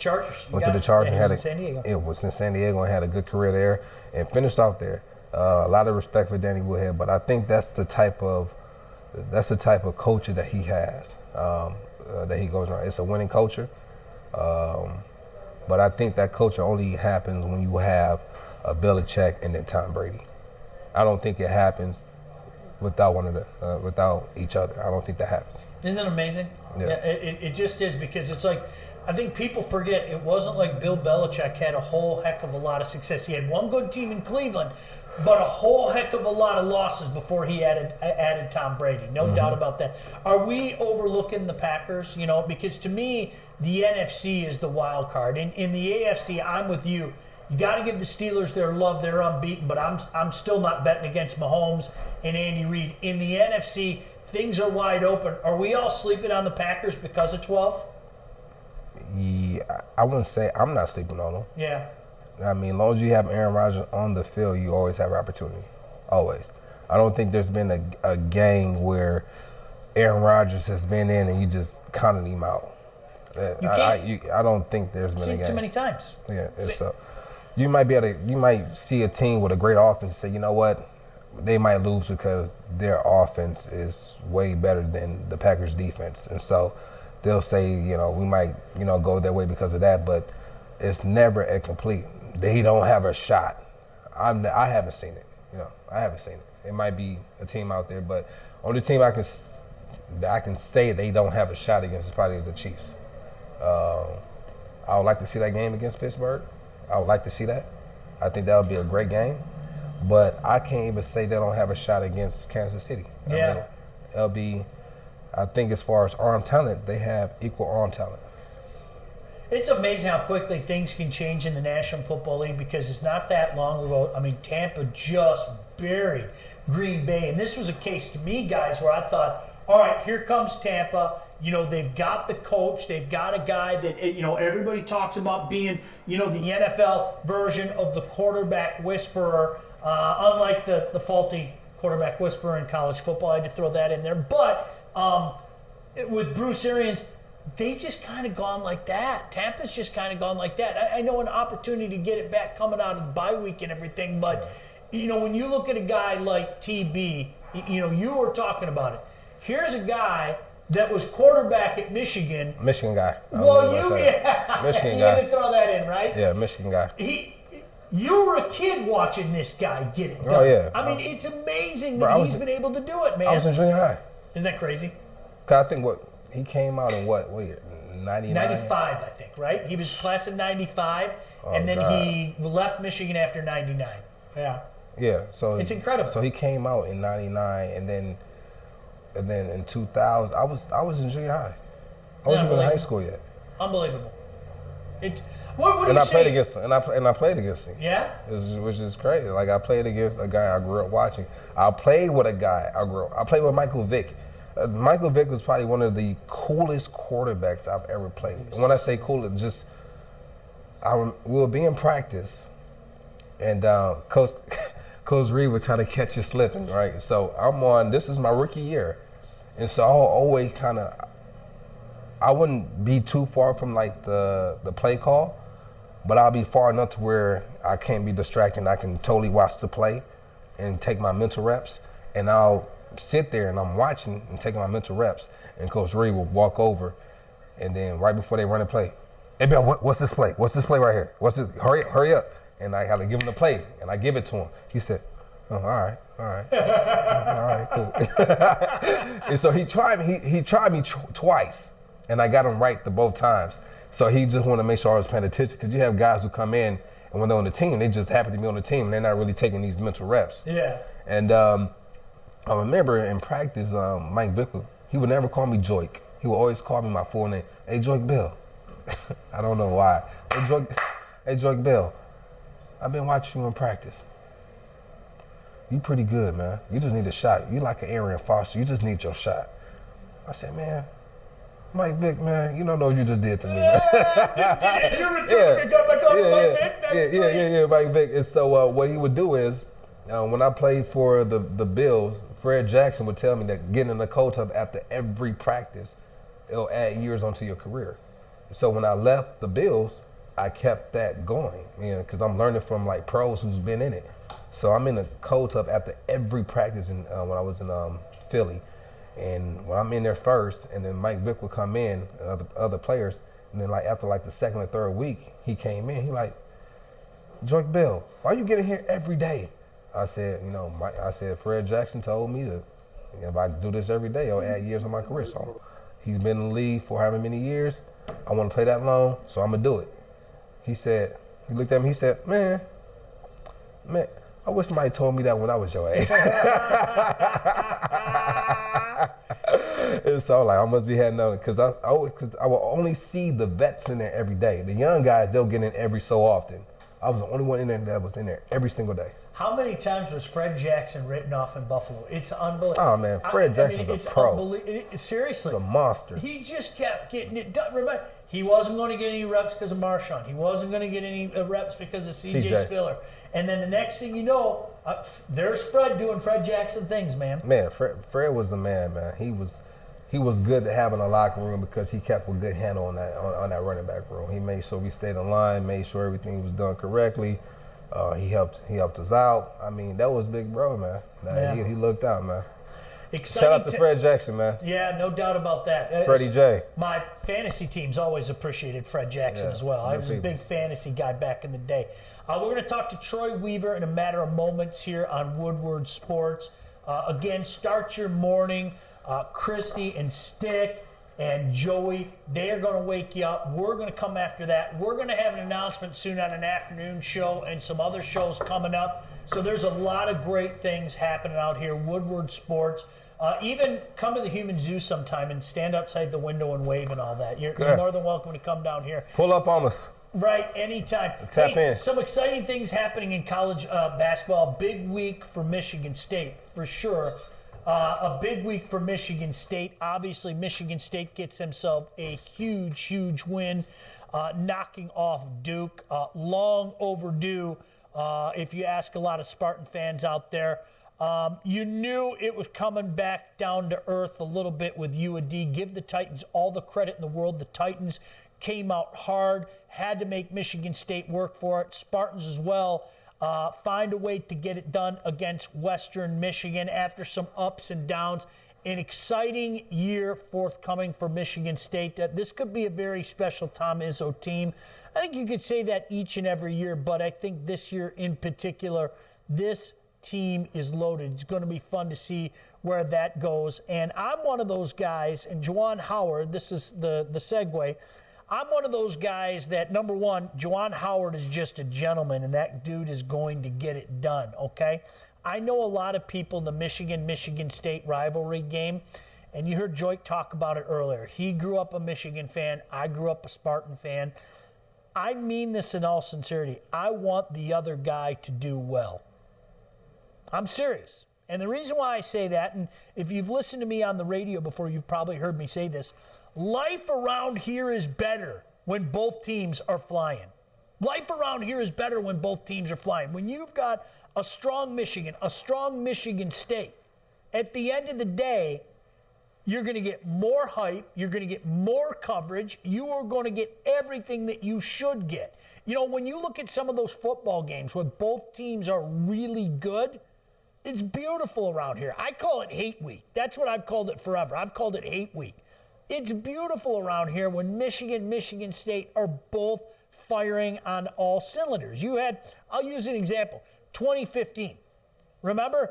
Went to the Chargers. Yeah, San Diego. It was in San Diego and had a good career there and finished off there. A lot of respect for Danny Woodhead, but I think that's the type of culture that he has, that he goes around. It's a winning culture, but I think that culture only happens when you have a Belichick and then Tom Brady. I don't think it happens without without each other. I don't think that happens. Isn't that amazing? Yeah. It just is, because it's like, I think people forget it wasn't like Bill Belichick had a whole heck of a lot of success. He had one good team in Cleveland, but a whole heck of a lot of losses before he added Tom Brady. No doubt about that. Are we overlooking the Packers? Because to me, the NFC is the wild card. In the AFC, I'm with you. You got to give the Steelers their love. They're unbeaten, but I'm still not betting against Mahomes and Andy Reid. In the NFC, things are wide open. Are we all sleeping on the Packers because of 12? Yeah, I wouldn't say I'm not sleeping on them. Yeah. I mean, as long as you have Aaron Rodgers on the field, you always have opportunity. Always. I don't think there's been a game where Aaron Rodgers has been in and you just counted him out. I don't think there's been a game. Too many times. Yeah. You might see a team with a great offense and say, you know what, they might lose because their offense is way better than the Packers' defense, and so they'll say, we might, go their way because of that, but it's never a complete. They don't have a shot. I haven't seen it. I haven't seen it. It might be a team out there, but only team I can say they don't have a shot against is probably the Chiefs. I would like to see that game against Pittsburgh. I would like to see that. I think that would be a great game. But I can't even say they don't have a shot against Kansas City. I think as far as arm talent, they have equal arm talent. It's amazing how quickly things can change in the National Football League, because it's not that long ago. I mean, Tampa just buried Green Bay. And this was a case to me, guys, where I thought, all right, here comes Tampa. They've got the coach. They've got a guy that, everybody talks about being, the NFL version of the quarterback whisperer, unlike the faulty quarterback whisperer in college football. I had to throw that in there. But with Bruce Arians, they've just kind of gone like that. Tampa's just kind of gone like that. I know an opportunity to get it back coming out of the bye week and everything, but, when you look at a guy like TB, you were talking about it. Here's a guy that was quarterback at Michigan. Michigan guy. Well, Michigan you guy. had to throw that in, right? Yeah, Michigan guy. You were a kid watching this guy get it done. Oh, yeah. I mean, it's amazing that he's been able to do it, man. I was in junior high. Isn't that crazy? Cause I think he came out in what year? 99? 95, I think, right? He was class of 95, and then he left Michigan after 99. Yeah. Yeah, so it's incredible. So he came out in 99, and then in 2000, I was in junior high. I wasn't even in high school yet. Unbelievable. What do and you I say? played against him, and I played against him. Yeah. Which is crazy. Like, I played against a guy I grew up watching. I played with a guy I grew up. I played with Michael Vick. Michael Vick was probably one of the coolest quarterbacks I've ever played. And when I say cool, it's just we would be in practice, and Coach Reed would try to catch you slipping, right? So this is my rookie year. And so I'll always I wouldn't be too far from like the play call, but I'll be far enough to where I can't be distracted. I can totally watch the play and take my mental reps, and I'll sit there and I'm watching and taking my mental reps, and Coach Reed will walk over, and then right before they run the play, hey Bill, what's this play? What's this play right here? What's this? Hurry up. And I had to give him the play, and I give it to him. He said, oh, all right, cool. And so he tried me twice, and I got him right the both times. So he just wanted to make sure I was paying attention, because you have guys who come in, and when they're on the team, they just happen to be on the team, and they're not really taking these mental reps. Yeah. And I remember in practice, Mike Vickle, he would never call me Joik. He would always call me my full name. Hey, Joik Bill. I don't know why. Hey, Joik Bill. I've been watching you in practice. You pretty good, man. You just need a shot. You like an Arian Foster. You just need your shot. I said, man, Mike Vick, man, you don't know what you just did to me, man. Yeah, Mike Vick. And so what he would do is, when I played for the Bills, Fred Jackson would tell me that getting in the cold tub after every practice, it'll add years onto your career. So when I left the Bills, I kept that going, because I'm learning from like pros who's been in it. So I'm in the cold tub after every practice when I was in Philly. And when I'm in there first, and then Mike Vick would come in, other players, and then like after like the second or third week, he came in, he like, Joik Bill, why you getting here every day? I said, Fred Jackson told me that if I do this every day, it'll add years on my career. So he's been in the league for however many years. I want to play that long, so I'm going to do it. He looked at me, he said, man, I wish somebody told me that when I was your age. And so I must be had known, because I will only see the vets in there every day. The young guys, they'll get in every so often. I was the only one in there that was in there every single day. How many times was Fred Jackson written off in Buffalo? It's unbelievable. Oh, man, Fred Jackson's a pro. Seriously. He's a monster. He just kept getting it done. Remember, he wasn't going to get any reps because of Marshawn. He wasn't going to get any reps because of C.J. Spiller. And then the next thing you know, there's Fred doing Fred Jackson things, man. Man, Fred was the man. He was good to have in the locker room, because he kept a good handle on that running back room. He made sure we stayed in line, made sure everything was done correctly. He helped us out. I mean, that was big bro, man. He looked out, man. Exciting. Shout out to Fred Jackson, man. Yeah, no doubt about that. Freddie J. My fantasy teams always appreciated Fred Jackson as well. I was a big fantasy guy back in the day. We're going to talk to Troy Weaver in a matter of moments here on Woodward Sports. Again, start your morning. Christy and Stick and Joey, they are going to wake you up. We're going to come after that. We're going to have an announcement soon on an afternoon show and some other shows coming up. So there's a lot of great things happening out here. Woodward Sports. Even come to the Human Zoo sometime and stand outside the window and wave and all that. You're more than welcome to come down here. Pull up on us. Right, anytime. Tap in. Some exciting things happening in college basketball. Big week for Michigan State, for sure. A big week for Michigan State. Obviously, Michigan State gets themselves a huge win, knocking off Duke. Long overdue, if you ask a lot of Spartan fans out there. You knew it was coming back down to earth a little bit with UAD. Give the Titans all the credit in the world. The Titans came out hard, had to make Michigan State work for it. Spartans as well. Find a way to get it done against Western Michigan after some ups and downs. An exciting year forthcoming for Michigan State. This could be a very special Tom Izzo team. I think you could say that each and every year, but I think this year in particular, this team is loaded. It's going to be fun to see where that goes. And I'm one of those guys, and Juwan Howard, this is the segue, I'm one of those guys that, number one, Juwan Howard is just a gentleman, and that dude is going to get it done, okay? I know a lot of people in the Michigan State rivalry game, and you heard Joik talk about it earlier. He grew up a Michigan fan. I grew up a Spartan fan. I mean this in all sincerity. I want the other guy to do well. I'm serious. And the reason why I say that, and if you've listened to me on the radio before, you've probably heard me say this, life around here is better when both teams are flying. Life around here is better when both teams are flying. When you've got a strong Michigan State, at the end of the day, You're going to get more hype. You're going to get more coverage. You are going to get everything that you should get. You know, when you look at some of those football games where both teams are really good, it's beautiful around here. I call it hate week. That's what I've called it forever. I've called it hate week. It's beautiful around here when Michigan State are both firing on all cylinders. I'll use an example, 2015. Remember?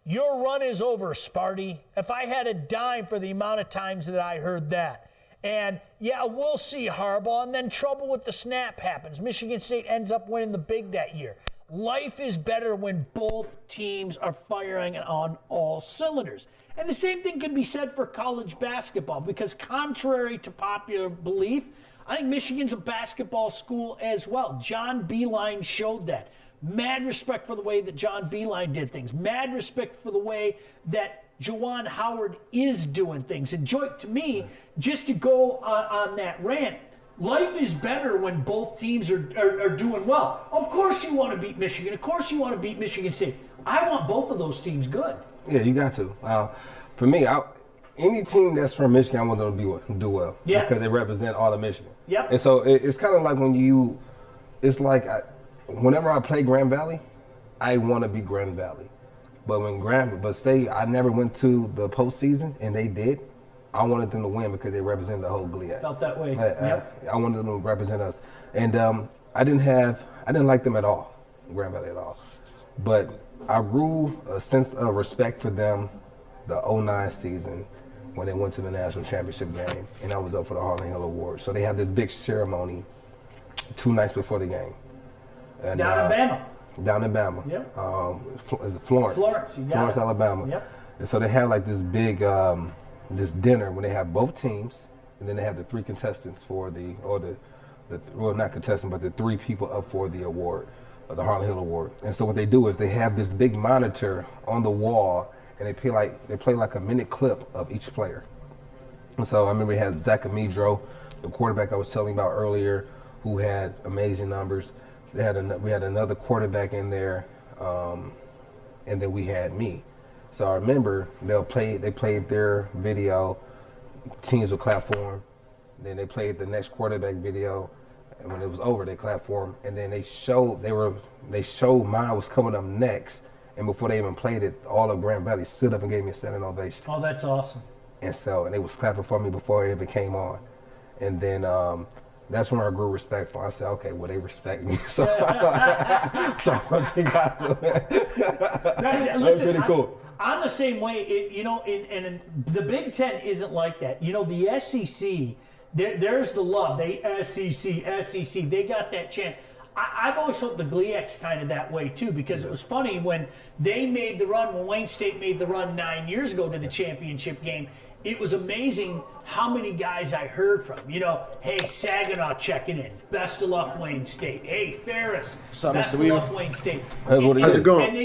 Your run is over, Sparty. If I had a dime for the amount of times that I heard that. And, yeah, we'll see Harbaugh, and then trouble with the snap happens. Michigan State ends up winning the big that year. Life is better when both teams are firing on all cylinders. And the same thing can be said for college basketball, because contrary to popular belief, I think Michigan's a basketball school as well. John Beilein showed that. Mad respect for the way that John Beilein did things. Mad respect for the way that Juwan Howard is doing things. And Joy, to me, just to go on that rant, life is better when both teams are doing well. Of course you want to beat Michigan. Of course you want to beat Michigan State. I want both of those teams good. Yeah, you got to. For me, any team that's from Michigan, I want them to do well. Yeah. Because they represent all of Michigan. Yep. And so it's kind of like whenever I play Grand Valley, I want to be Grand Valley. But say I never went to the postseason and they did, I wanted them to win because they represent the whole GLIAC. Felt that way. I wanted them to represent us. And I didn't like them at all, Grand Valley at all. But I grew a sense of respect for them the 09 season when they went to the national championship game, and I was up for the Harlan Hill Award. So they had this big ceremony 2 nights before the game. And, Down in Bama. Down in Bama. Yep. Is it Florence? Florence, Alabama. Yep. And so they had like this big this dinner when they have both teams, and then they have the 3 contestants for not contestants, but the 3 people up for the award, the Harlan Hill Award. And so what they do is they have this big monitor on the wall, and they play like a minute clip of each player. And so I remember we had Zach Amidro, the quarterback I was telling you about earlier, who had amazing numbers. We had another quarterback in there, and then we had me. So I remember they played their video, teams would clap for them. Then they played the next quarterback video, and when it was over, they clapped for them. And then they showed mine was coming up next. And before they even played it, all of Grand Valley stood up and gave me a standing ovation. Oh, that's awesome. And they was clapping for me before it even came on. And then that's when I grew respect for. I said, okay, well, they respect me. So once you got Listen, pretty cool. I'm the same way. And the Big Ten isn't like that. You know, the SEC, there's the love. They SEC. They got that chant. I've always felt the GLIAC's kind of that way too, because it was funny when they made the run, when Wayne State made the run 9 years ago to the championship game. It was amazing how many guys I heard from. You know, hey, Saginaw checking in. Best of luck, Wayne State. Hey, Ferris. Best of luck, Wayne State. How's it going?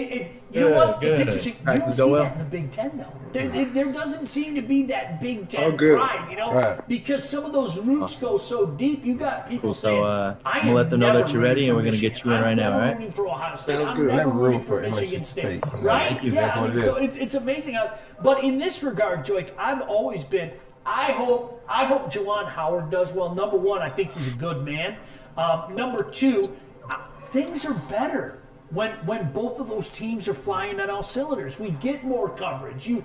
You know what? It's interesting. You don't see that in the Big Ten, though. There doesn't seem to be that Big Ten pride, you know, right. Because some of those roots go so deep. You got people saying, I'm going to let them know that you're ready, and we're going to get you in right now, all right? I'm rooting for Ohio State. Sounds I'm good. never I'm rooting rooting for for Michigan State. State. Right? Thank you. Yeah, That's what it so is. it's amazing. But in this regard, Joy, I've always been, I hope Juwan Howard does well. Number one, I think he's a good man. Number two, things are better when both of those teams are flying on all cylinders. We get more coverage. You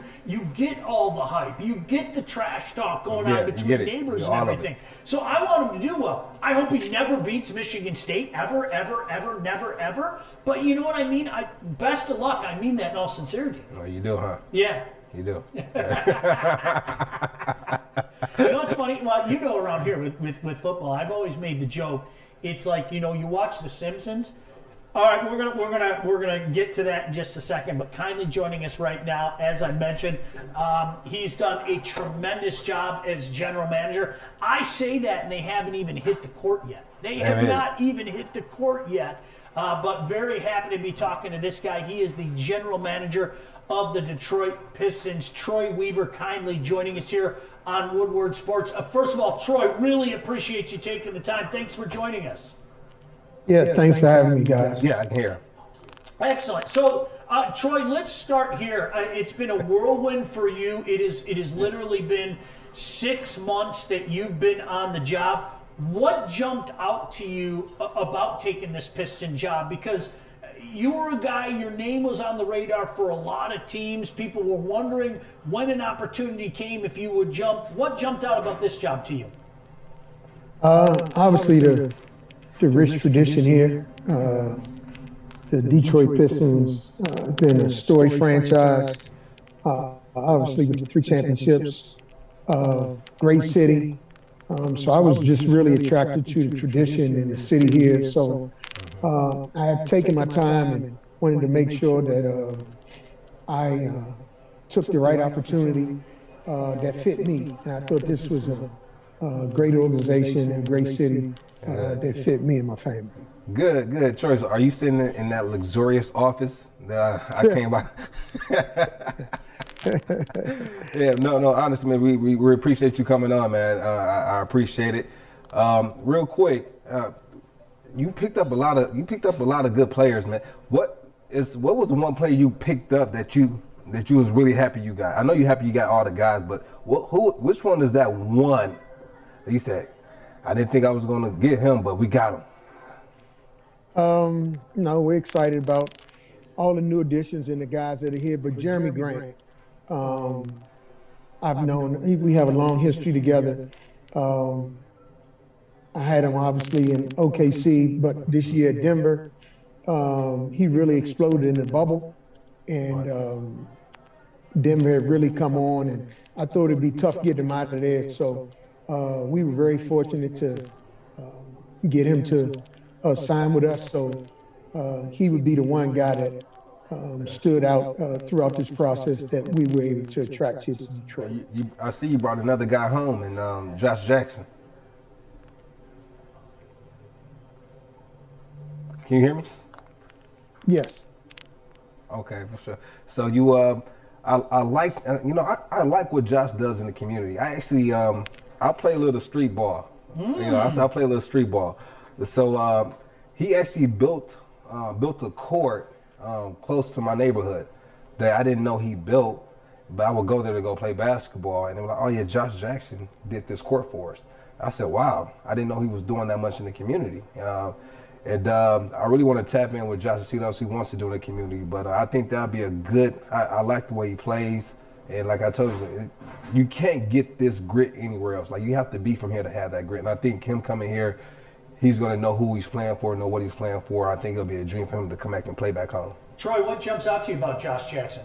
get all the hype. You get the trash talk going on between neighbors and everything. So I want him to do well. I hope he never beats Michigan State ever, never, ever. But you know what I mean? Best of luck. I mean that in all sincerity. Oh, you do, huh? Yeah. You do. You know what's funny? Well, you know, around here with football, I've always made the joke. It's like, you know, you watch The Simpsons. All right, we're gonna get to that in just a second. But kindly joining us right now, as I mentioned, he's done a tremendous job as general manager. I say that, and they haven't even hit the court yet. They have not even hit the court yet. But very happy to be talking to this guy. He is the general manager of the Detroit Pistons. Troy Weaver kindly joining us here on Woodward Sports. First of all, Troy, really appreciate you taking the time. Thanks for joining us. Yeah, thanks for having me, guys. Yeah, I can hear. Excellent. So Troy, let's start here. It's been a whirlwind for you. It has literally been 6 months that you've been on the job. What jumped out to you about taking this Piston job? Because you were a guy, your name was on the radar for a lot of teams. People were wondering when an opportunity came if you would jump. What jumped out about this job to you? Obviously, the rich tradition here. The Detroit Pistons been a storied franchise. Obviously, with the 3 championships, great city. So I was just really attracted to the tradition in the city here. So I have taken my time and wanted to make sure that I took the right opportunity that fit me. And I thought this was a great organization and a great city that fit me and my family. Good. Troy, so are you sitting in that luxurious office that I came by? Yeah, no, honestly, man, we appreciate you coming on, man. I appreciate it. Real quick, you picked up a lot of good players, man. What was the one player you picked up that you was really happy you got? I know you're happy you got all the guys, but which one is that one that you said, I didn't think I was going to get him, but we got him? No, we're excited about all the new additions and the guys that are here, but Jeremy Grant, I've known, we have a long history together. I had him obviously in OKC, but this year at Denver, he really exploded in the bubble, and Denver had really come on, and I thought it'd be tough getting him out of there. So we were very fortunate to get him to sign with us. So he would be the one guy that stood out throughout this process that we were able to attract here to Detroit. I see you brought another guy home, and Josh Jackson. Can you hear me? Yes. Okay, for sure. So you, I like, I like what Josh does in the community. I actually, I play a little street ball. I play a little street ball. So he actually built a court close to my neighborhood that I didn't know he built, but I would go there to go play basketball, and they were like, "Oh yeah, Josh Jackson did this court for us." I said, "Wow, I didn't know he was doing that much in the community." I really want to tap in with Josh to see what else he wants to do in the community. But I think that'll be a good. I like the way he plays, and like I told you, you can't get this grit anywhere else. Like you have to be from here to have that grit. And I think him coming here, he's going to know who he's playing for, know what he's playing for. I think it'll be a dream for him to come back and play back home. Troy, what jumps out to you about Josh Jackson?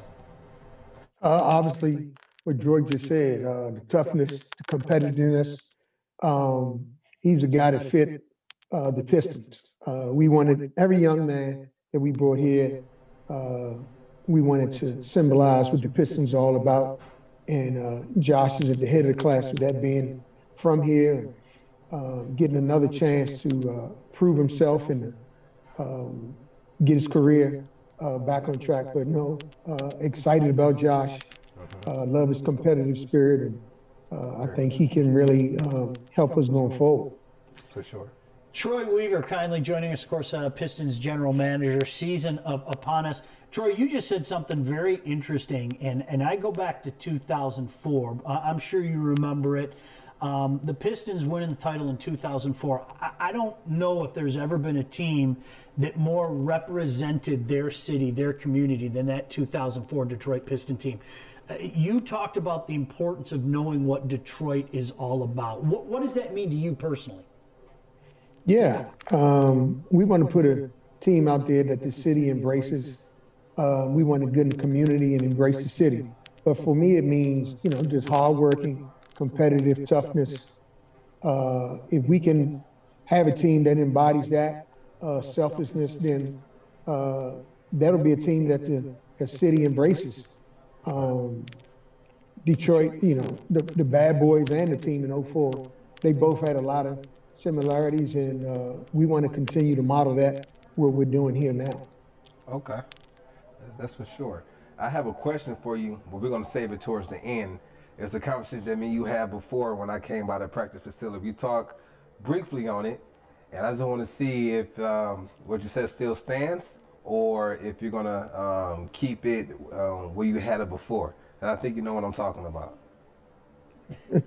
Obviously, what George just said, the toughness, the competitiveness. He's a guy that fit the Pistons. We wanted every young man that we brought here, we wanted to symbolize what the Pistons are all about. And Josh is at the head of the class with that being from here, getting another chance to prove himself and get his career back on track. But no, excited about Josh, love his competitive spirit, and I think he can really help us going forward. For sure. Troy Weaver kindly joining us, of course, Pistons general manager, season upon us. Troy, you just said something very interesting, and I go back to 2004. I'm sure you remember it. The Pistons winning the title in 2004. I don't know if there's ever been a team that more represented their city, their community, than that 2004 Detroit Piston team. You talked about the importance of knowing what Detroit is all about. What does that mean to you personally? Yeah, we want to put a team out there that the city embraces. We want to get in the community and embrace the city. But for me, it means, just hardworking, competitive toughness. If we can have a team that embodies that selflessness, then that'll be a team that the city embraces. Detroit, the bad boys and the team in 04, they both had a lot of similarities, and we want to continue to model that, what we're doing here now. Okay, that's for sure. I have a question for you, but we're going to save it towards the end. It's a conversation that me and you had before when I came by the practice facility. We talked briefly on it, and I just want to see if what you said still stands, or if you're gonna keep it where you had it before. And I think you know what I'm talking about. I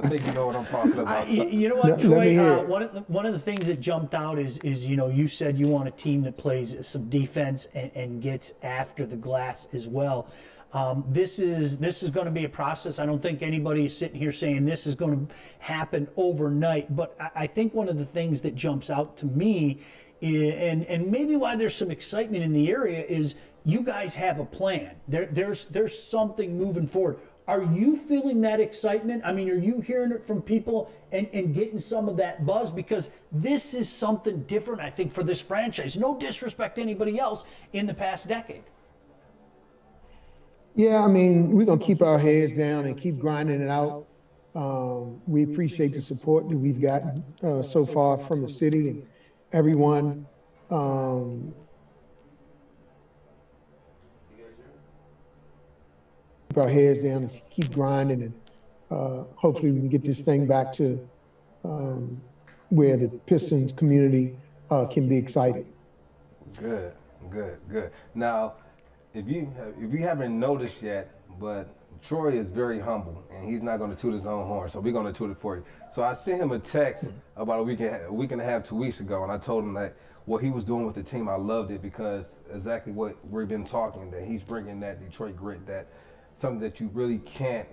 think you know what I'm talking about. You know what, Let me Troy? hear it. One of the things that jumped out is you said you want a team that plays some defense and gets after the glass as well. This is going to be a process. I don't think anybody is sitting here saying this is going to happen overnight. But I think one of the things that jumps out to me, and maybe why there's some excitement in the area, is you guys have a plan. There's something moving forward. Are you feeling that excitement? I mean, are you hearing it from people and getting some of that buzz? Because this is something different, I think, for this franchise. No disrespect to anybody else in the past decade. Yeah, I mean, we're gonna keep our heads down and keep grinding it out. We appreciate the support that we've gotten so far from the city and everyone. Keep our heads down and keep grinding, and hopefully we can get this thing back to where the Pistons community can be excited. Good. Now, if you haven't noticed yet, but Troy is very humble, and he's not going to toot his own horn, so we're going to toot it for you. So I sent him a text about a week and a half, 2 weeks ago, and I told him that what he was doing with the team, I loved it, because exactly what we've been talking, that he's bringing that Detroit grit, that something that you really can't,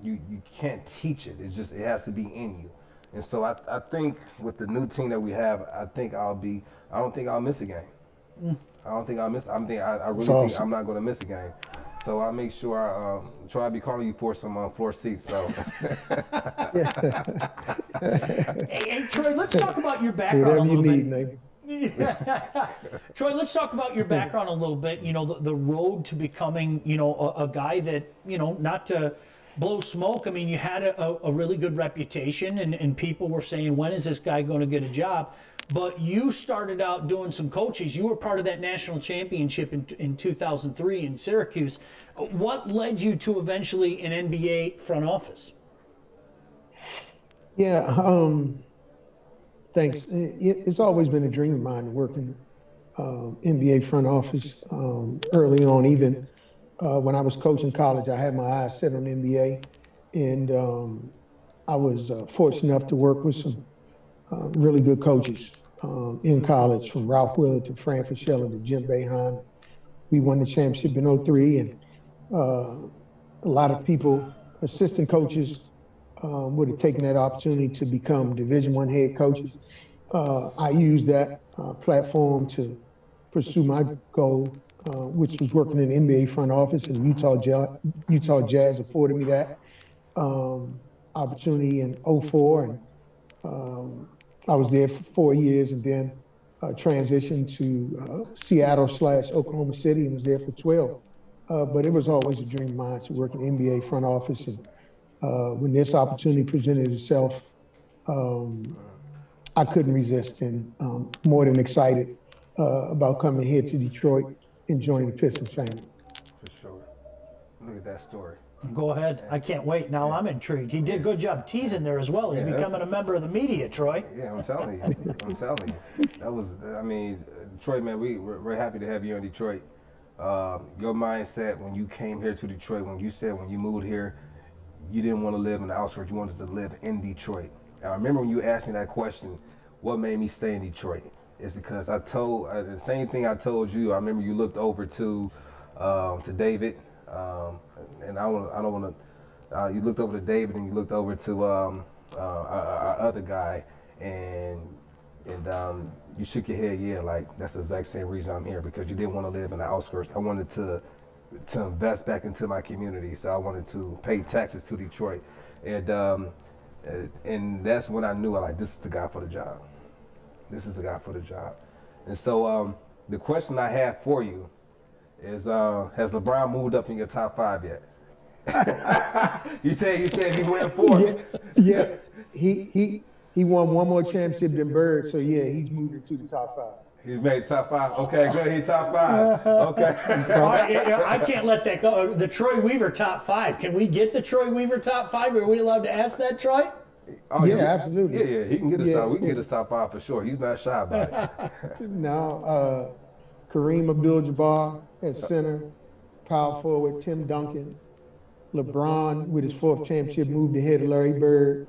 you can't teach it. It has to be in you. And so I think with the new team that we have, I don't think I'll miss a game. I really think I'm not going to miss a game. So I make sure I try to be calling you for some floor seats. So. Hey, Troy, let's talk about your background a little bit. Troy, let's talk about your background a little bit. You know, the road to becoming, a guy that, not to blow smoke. I mean, you had a really good reputation, and people were saying, when is this guy going to get a job? But you started out doing some coaches. You were part of that national championship in 2003 in Syracuse. What led you to eventually an NBA front office? Yeah, thanks. It's always been a dream of mine to work in NBA front office. Early on, even when I was coaching college, I had my eyes set on NBA, and I was fortunate enough to work with some really good coaches in college, from Ralph Willard to Fran Fraschilla to Jim Boeheim. We won the championship in '03, and a lot of people, assistant coaches, would have taken that opportunity to become Division I head coaches. I used that platform to pursue my goal, which was working in the NBA front office, and Utah Jazz afforded me that opportunity in '04, and I was there for 4 years, and then transitioned to Seattle/Oklahoma City, and was there for 12. But it was always a dream of mine to work in the NBA front office, and when this opportunity presented itself, I couldn't resist, and more than excited about coming here to Detroit and joining the Pistons family. For sure. Look at that story. Go ahead. I can't wait. Now I'm intrigued. He did a good job teasing there as well. He's becoming a member of the media, Troy. Yeah, I'm telling you. That was, Troy, man, we're happy to have you in Detroit. Your mindset when you came here to Detroit, when you moved here, you didn't want to live in the outskirts, you wanted to live in Detroit. And I remember when you asked me that question, what made me stay in Detroit? It's because I told, the same thing I told you. I remember you looked over to David, and I don't want to, you looked over to David, and you looked over to our other guy, and you shook your head, yeah, like that's the exact same reason I'm here, because you didn't want to live in the outskirts. I wanted to invest back into my community, so I wanted to pay taxes to Detroit, and that's when I knew this is the guy for the job. This is the guy for the job. And so the question I have for you is, has LeBron moved up in your top 5 yet? you said he went 4. Yeah. He won one more championship than Bird, so yeah, he's moved into the top 5. He's made top 5. Okay, good. He's top 5. Okay. All right, I can't let that go. The Troy Weaver top 5. Can we get the Troy Weaver top 5? Are we allowed to ask that, Troy? Oh, Yeah, absolutely. Yeah, he can get us Yeah, out. We can yeah. get us top 5 for sure. He's not shy about it. Now, Kareem Abdul-Jabbar at center, power forward, Tim Duncan, LeBron with his 4th championship moved ahead of Larry Bird,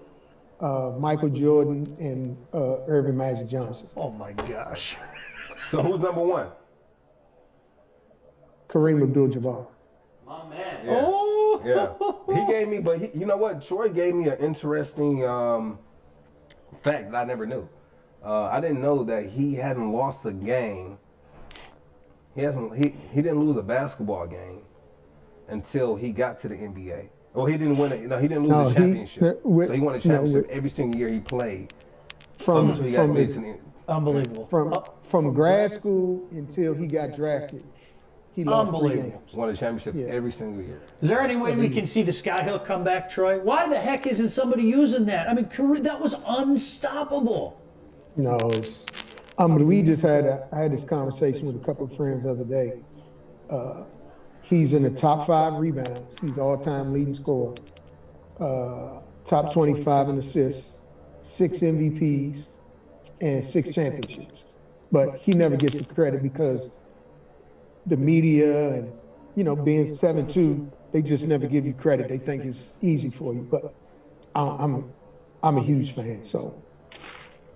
Michael Jordan, and Irvin Magic Johnson. Oh my gosh. So who's number 1? Kareem Abdul-Jabbar. My man. Yeah. Oh. Yeah. He gave me, but you know what? Troy gave me an interesting fact that I never knew. I didn't know that he hadn't lost a game. He didn't lose a basketball game until he got to the NBA. Oh, he didn't win it. No, he didn't lose a championship. So he won a championship every single year he played. Until he got made to the Unbelievable. From grad school until he got drafted, he lost 3 Unbelievable. games. won a championship Yeah. every single year. Is there any way we can see the Skyhook come back, Troy? Why the heck isn't somebody using that? I mean, that was unstoppable. No, we just I had this conversation with a couple of friends the other day. He's in the top 5 rebounds. He's all-time leading scorer. Top 25 in assists, 6 MVPs, and 6 championships. But he never gets the credit because the media and, being 7'2", they just never give you credit. They think it's easy for you. But I'm a huge fan, so.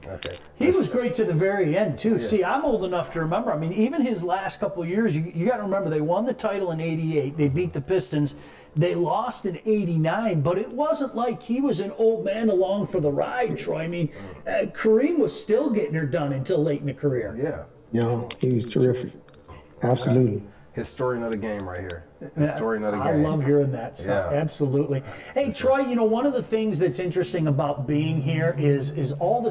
Okay. He was great to the very end, too. Yeah. See, I'm old enough to remember. I mean, even his last couple of years, you got to remember, they won the title in '88. They beat the Pistons. They lost in '89, but it wasn't like he was an old man along for the ride, Troy. I mean, Kareem was still getting her done until late in the career. Yeah. He was terrific. Absolutely. Historian of the game right here. Historian of the game. I love hearing that stuff. Yeah. Absolutely. Hey, Troy, one of the things that's interesting about being here is all the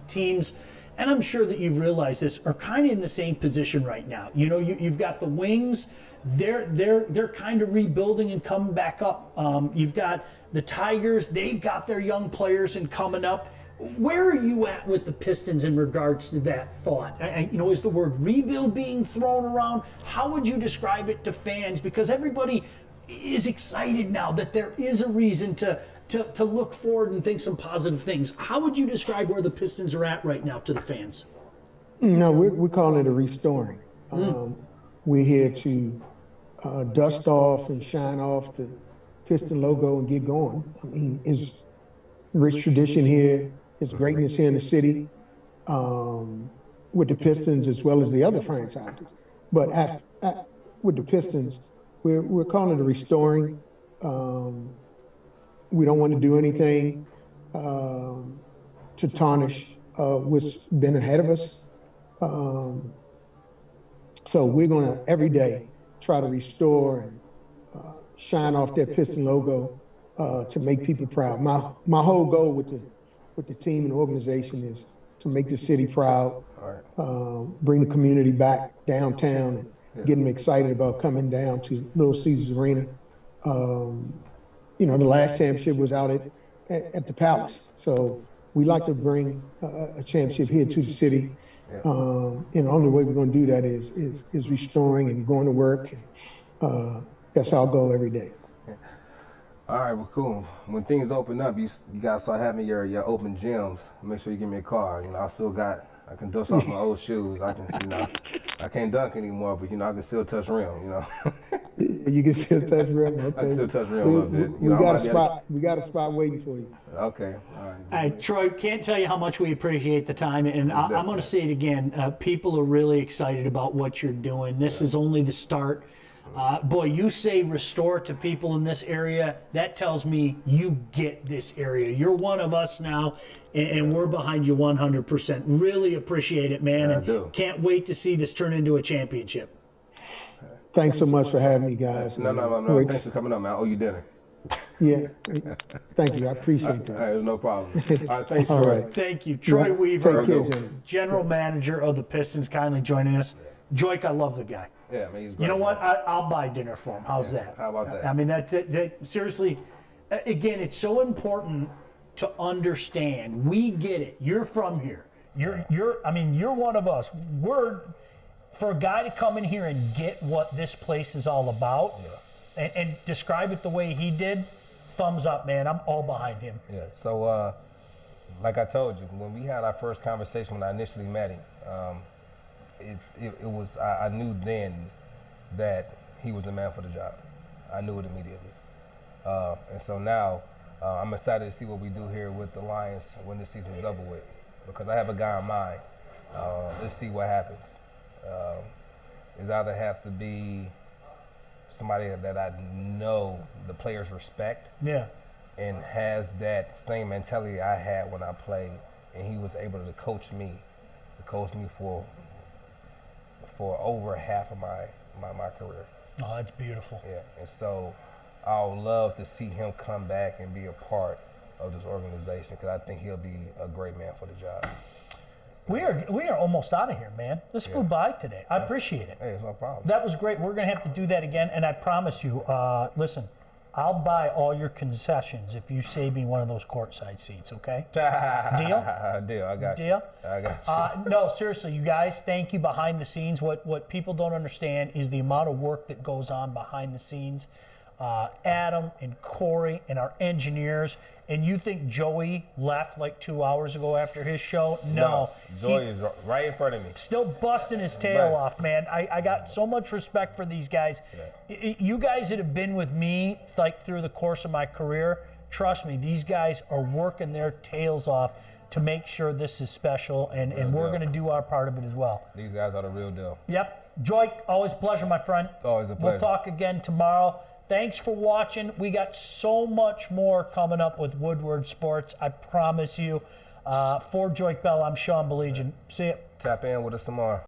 teams, and I'm sure that you've realized this, are kind of in the same position right now. You've got the Wings. They're kind of rebuilding and coming back up. You've got the Tigers. They've got their young players and coming up. Where are you at with the Pistons in regards to that thought? Is the word rebuild being thrown around? How would you describe it to fans? Because everybody is excited now that there is a reason to look forward and think some positive things. How would you describe where the Pistons are at right now to the fans? No, we're calling it a restoring. We're here to dust off and shine off the Piston logo and get going. I mean, it's rich tradition here. It's greatness here in the city with the Pistons as well as the other franchises. But with the Pistons, we're calling it a restoring. We don't want to do anything to tarnish what's been ahead of us. So we're going to every day try to restore and shine off that Piston logo to make people proud. My whole goal with the team and the organization is to make the city proud, bring the community back downtown, and get them excited about coming down to Little Caesars Arena. The last championship was out at the Palace, so we like to bring a championship here to the city. And the only way we're going to do that is restoring and going to work. That's our goal every day. All right, well, cool. When things open up, you guys start having your open gyms. Make sure you give me a call. I can dust off my old shoes. I can't dunk anymore, but I can still touch rim. You can still touch rim. Okay. I can still touch rim a little bit. We got a spot waiting for you. Okay. All right. Troy, can't tell you how much we appreciate the time, and I'm going to say it again. People are really excited about what you're doing. This is only the start. Boy, you say restore to people in this area, that tells me you get this area. You're one of us now, and we're behind you 100%. Really appreciate it, man. Yeah, I do. Can't wait to see this turn into a championship. Thanks so much for having me, guys. No. Thanks for coming up, man. I owe you dinner. Yeah. Thank you. I appreciate that. All right, no problem. All right, thanks, All Troy. right. Thank you. Troy Weaver, Take care, gentlemen. General Manager of the Pistons, kindly joining us. Joik, I love the guy. Yeah, man, he's great. You know what? I'll buy dinner for him. How's that? How about that? I mean, that seriously, again, it's so important to understand. We get it. You're from here. You're one of us. For a guy to come in here and get what this place is all about and describe it the way he did, thumbs up, man. I'm all behind him. Yeah, so like I told you, when we had our first conversation, when I initially met him, it was I knew then that he was the man for the job. I knew it immediately, and so now I'm excited to see what we do here with the Lions when this season is over with, because I have a guy in mind. Let's see what happens. It's either have to be somebody that I know the players respect. Yeah. And has that same mentality I had when I played, and he was able to coach me for over half of my career. Oh, that's beautiful. Yeah, and so I would love to see him come back and be a part of this organization, because I think he'll be a great man for the job. We are almost out of here, man. This flew by today. I appreciate it. Hey, it's no problem. That was great. We're going to have to do that again, and I promise you, listen, I'll buy all your concessions if you save me one of those courtside seats, okay? Deal? Deal, I got Deal? you. I got you. No, seriously, you guys, thank you behind the scenes. What people don't understand is the amount of work that goes on behind the scenes. Adam and Corey and our engineers. And you think Joey left like 2 hours ago after his show? No. Joey is right in front of me. Still busting his tail off, man. I got so much respect for these guys. Yeah. You guys that have been with me like through the course of my career, trust me, these guys are working their tails off to make sure this is special, and we're going to do our part of it as well. These guys are the real deal. Yep. Joy, always a pleasure, my friend. Always a pleasure. We'll talk again tomorrow. Thanks for watching. We got so much more coming up with Woodward Sports, I promise you. For Joy Bell, I'm Sean Baligian. See ya. Tap in with us tomorrow.